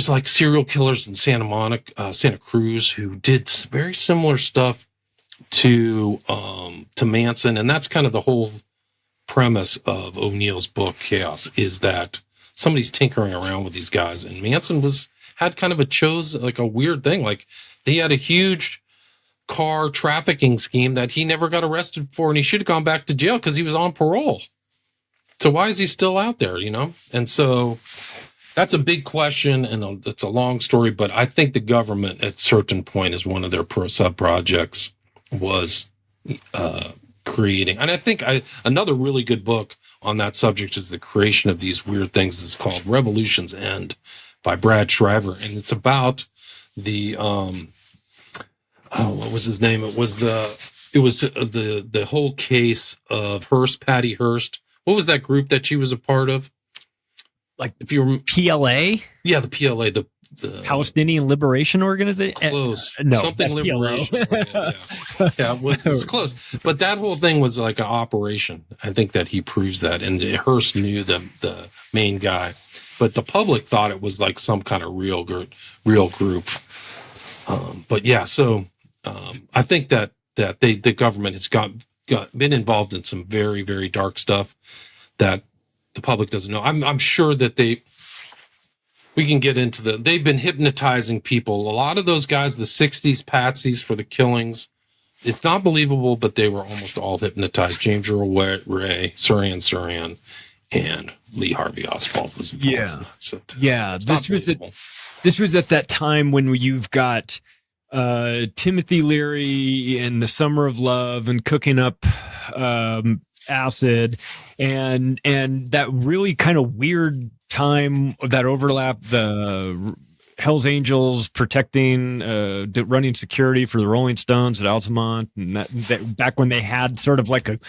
like serial killers in Santa Cruz who did very similar stuff to Manson. And that's kind of the whole premise of O'Neill's book, Chaos, is that somebody's tinkering around with these guys. And Manson had kind of a weird thing. Like, he had a huge car trafficking scheme that he never got arrested for, and he should have gone back to jail because he was on parole. So why is he still out there, And so that's a big question, and it's a long story, but I think the government at a certain point, as one of their sub-projects, was creating. And I think another really good book on that subject is the creation of these weird things. It's called Revolution's End by Brad Shriver. And it's about the, what was his name? It was the whole case of Patty Hearst. What was that group that she was a part of? Like if you PLA? Yeah, the PLA, the Palestinian Liberation Organization. Close, no, something liberation. Yeah, it's close. But that whole thing was like an operation. I think that he proves that, and Hearst knew the main guy, but the public thought it was like some kind of real group. But yeah, so I think that the government has been involved in some very, very dark stuff that the public doesn't know. I'm sure that we can get into they've been hypnotizing people. A lot of those guys, the 60s patsies for the killings, it's not believable, but they were almost all hypnotized. James Earl Ray, Surian, and Lee Harvey Oswald was involved in that. So This was at that time when you've got Timothy Leary and The Summer of Love and Cooking Up Acid and that really kind of weird time that overlap, the Hells Angels protecting, running security for the Rolling Stones at Altamont, and that back when they had sort of like a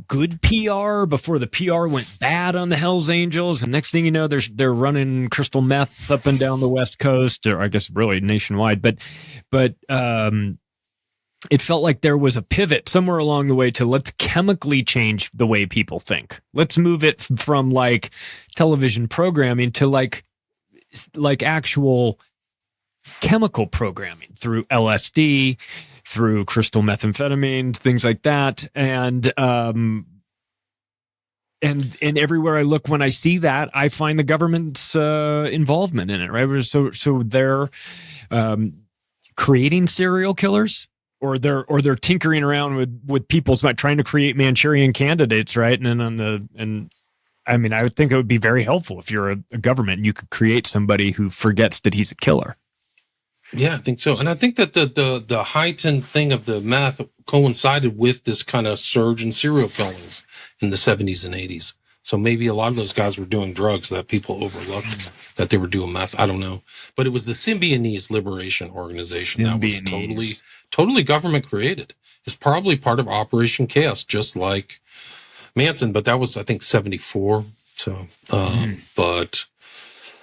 good PR before the PR went bad on the Hells Angels, and next thing you know, they're running crystal meth up and down the West Coast, or I guess really nationwide. But it felt like there was a pivot somewhere along the way to let's chemically change the way people think. Let's move it from like television programming to like actual chemical programming through LSD, through crystal methamphetamine, things like that. And everywhere I look, when I see that, I find the government's involvement in it, right? So they're creating serial killers. Or they're tinkering around with people's trying to create Manchurian candidates, right? And I mean, I would think it would be very helpful if you're a government and you could create somebody who forgets that he's a killer. Yeah, I think so. And I think that the heightened thing of the meth coincided with this kind of surge in serial killings in the 70s and 80s. So maybe a lot of those guys were doing drugs that people overlooked, that they were doing meth. I don't know. But it was the Symbionese Liberation Organization that was totally government created. It's probably part of Operation Chaos, just like Manson. But that was, I think, 1974. So, but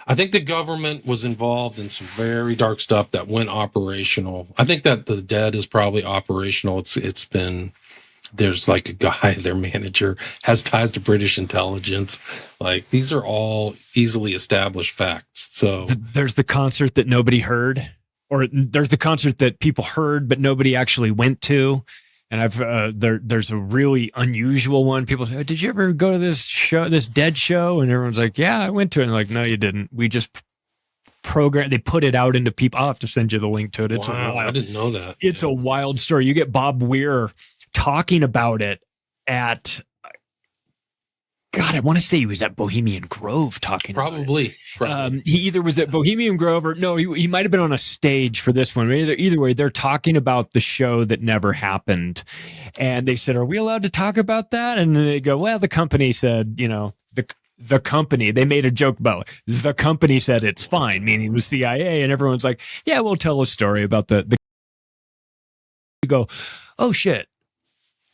I think the government was involved in some very dark stuff that went operational. I think that the Dead is probably operational. It's been... There's like a guy, their manager, has ties to British intelligence. Like, these are all easily established facts. So there's the concert that nobody heard, or there's the concert that people heard but nobody actually went to. And I've there's a really unusual one. People say, oh, "Did you ever go to this show, this Dead show?" And everyone's like, "Yeah, I went to it." And like, "No, you didn't. We just they put it out into people." I'll have to send you the link to it. It's I didn't know that. It's a wild story. You get Bob Weir talking about it at, God, I want to say he was at Bohemian Grove talking probably. About it. He either was at Bohemian Grove or no, he might have been on a stage for this one. Either way, they're talking about the show that never happened. And they said, "Are we allowed to talk about that?" And then they go, "Well, the company said, the company," they made a joke about it. The company said it's fine, meaning the CIA. And everyone's like, "Yeah, we'll tell a story about the you go, oh shit.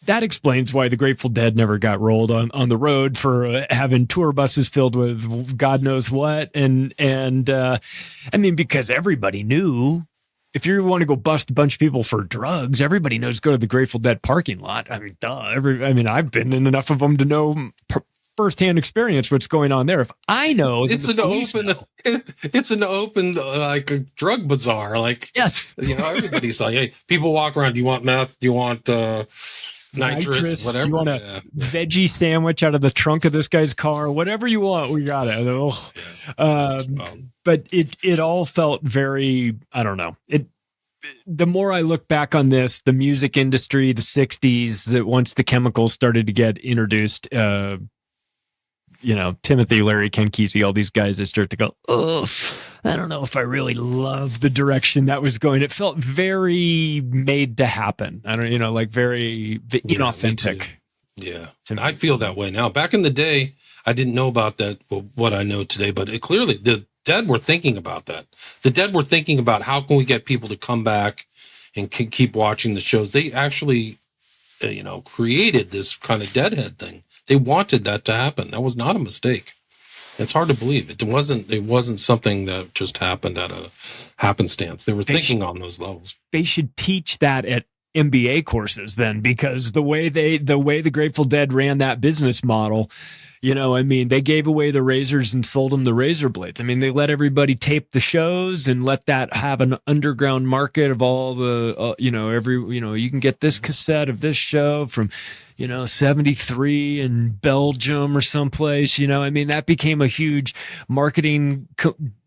That explains why the Grateful Dead never got rolled on the road for having tour buses filled with God knows what." And I mean, because everybody knew, if you want to go bust a bunch of people for drugs, everybody knows go to the Grateful Dead parking lot. I mean, duh. I've been in enough of them to know firsthand experience what's going on there. If I know, it's an open like a drug bazaar. Like, yes, everybody's like, hey, people walk around. Do you want meth? Do you want nitrous, whatever? You want a veggie sandwich out of the trunk of this guy's car? Whatever you want, we got it. But it all felt very, I don't know. The more I look back on this, the music industry, the 60s, that once the chemicals started to get introduced, Timothy, Larry, Ken Kesey, all these guys, they start to go, oh, I don't know if I really love the direction that was going. It felt very made to happen. I don't, very inauthentic. Yeah. And I feel that way now. Back in the day, I didn't know about that, what I know today, but clearly the dead were thinking about that. The dead were thinking about how can we get people to come back and keep watching the shows. They actually, created this kind of deadhead thing. They wanted that to happen. That was not a mistake. It's hard to believe. It wasn't something that just happened at a happenstance. They were thinking on those levels. They should teach that at MBA courses then, because the way the Grateful Dead ran that business model, they gave away the razors and sold them the razor blades. I mean, they let everybody tape the shows and let that have an underground market of all the, you can get this cassette of this show from, 73 in Belgium or someplace, that became a huge marketing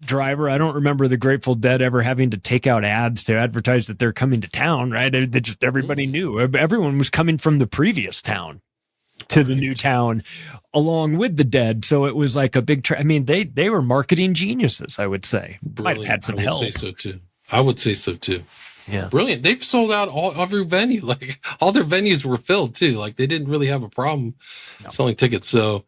driver. I don't remember the Grateful Dead ever having to take out ads to advertise that they're coming to town, right? Everybody knew. Everyone was coming from the previous town to the new town along with the Dead. So it was like a big, they were marketing geniuses, I would say. Might have had some help. I would say so too. Yeah. Brilliant. They've sold out every venue. Like all their venues were filled too. Like they didn't really have a problem selling tickets. So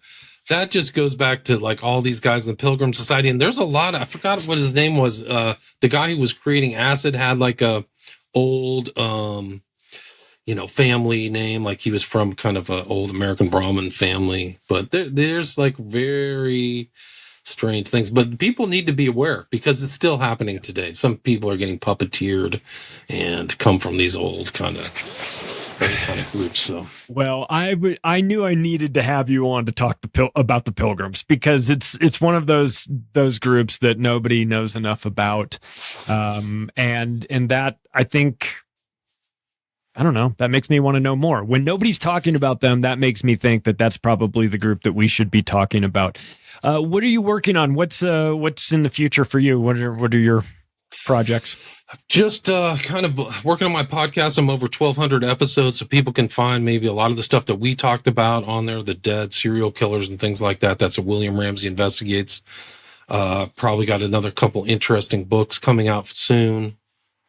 that just goes back to like all these guys in the Pilgrim Society. And there's a lot I forgot what his name was. The guy who was creating acid had like a old, family name. Like he was from kind of an old American Brahmin family, but there's like very strange things, but people need to be aware because it's still happening today. Some people are getting puppeteered and come from these old kind of groups. So, well, I knew I needed to have you on to talk about the Pilgrims because it's one of those groups that nobody knows enough about, and that I think. I don't know. That makes me want to know more. When nobody's talking about them, that makes me think that that's probably the group that we should be talking about. What are you working on? What's in the future for you? What are your projects? Just kind of working on my podcast. I'm over 1,200 episodes, so people can find maybe a lot of the stuff that we talked about on there, the dead, serial killers, and things like that. That's what William Ramsey Investigates. Probably got another couple interesting books coming out soon.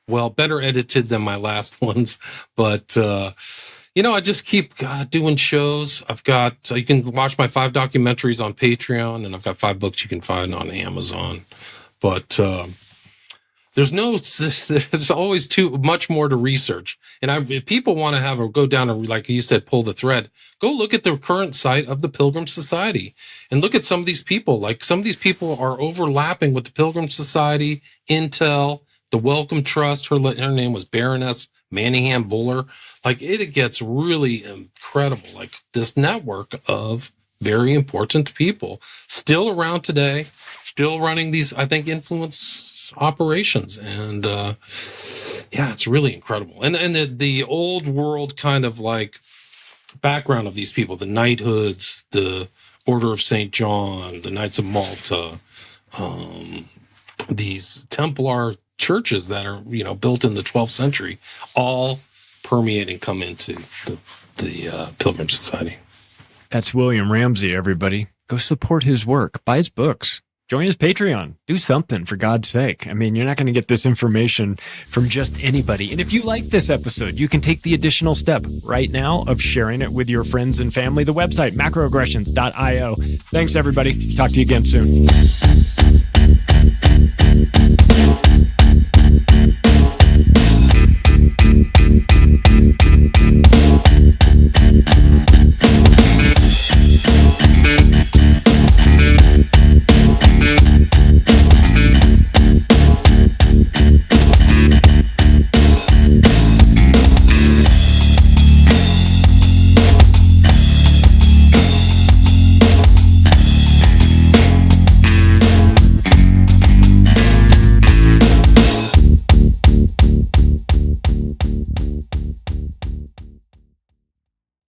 Well, better edited than my last ones, but I just keep doing shows. I've got you can watch my 5 documentaries on Patreon, and I've got 5 books you can find on Amazon. But there's always too much more to research. And if people want to go down and, like you said, pull the thread, go look at the current site of the Pilgrim Society and look at some of these people. Like some of these people are overlapping with the Pilgrim Society, Intel, the Wellcome Trust. Her name was Baroness Manningham Buller. Like it gets really incredible. Like this network of very important people still around today, still running these, I think, influence operations. And it's really incredible. And the old world kind of like background of these people, the knighthoods, the Order of St. John, the Knights of Malta, these Templar churches that are, built in the 12th century, all permeate and come into the Pilgrim Society. That's William Ramsey, everybody. Go support his work. Buy his books. Join his Patreon. Do something, for God's sake. I mean, you're not going to get this information from just anybody. And if you like this episode, you can take the additional step right now of sharing it with your friends and family. The website, macroaggressions.io. Thanks, everybody. Talk to you again soon.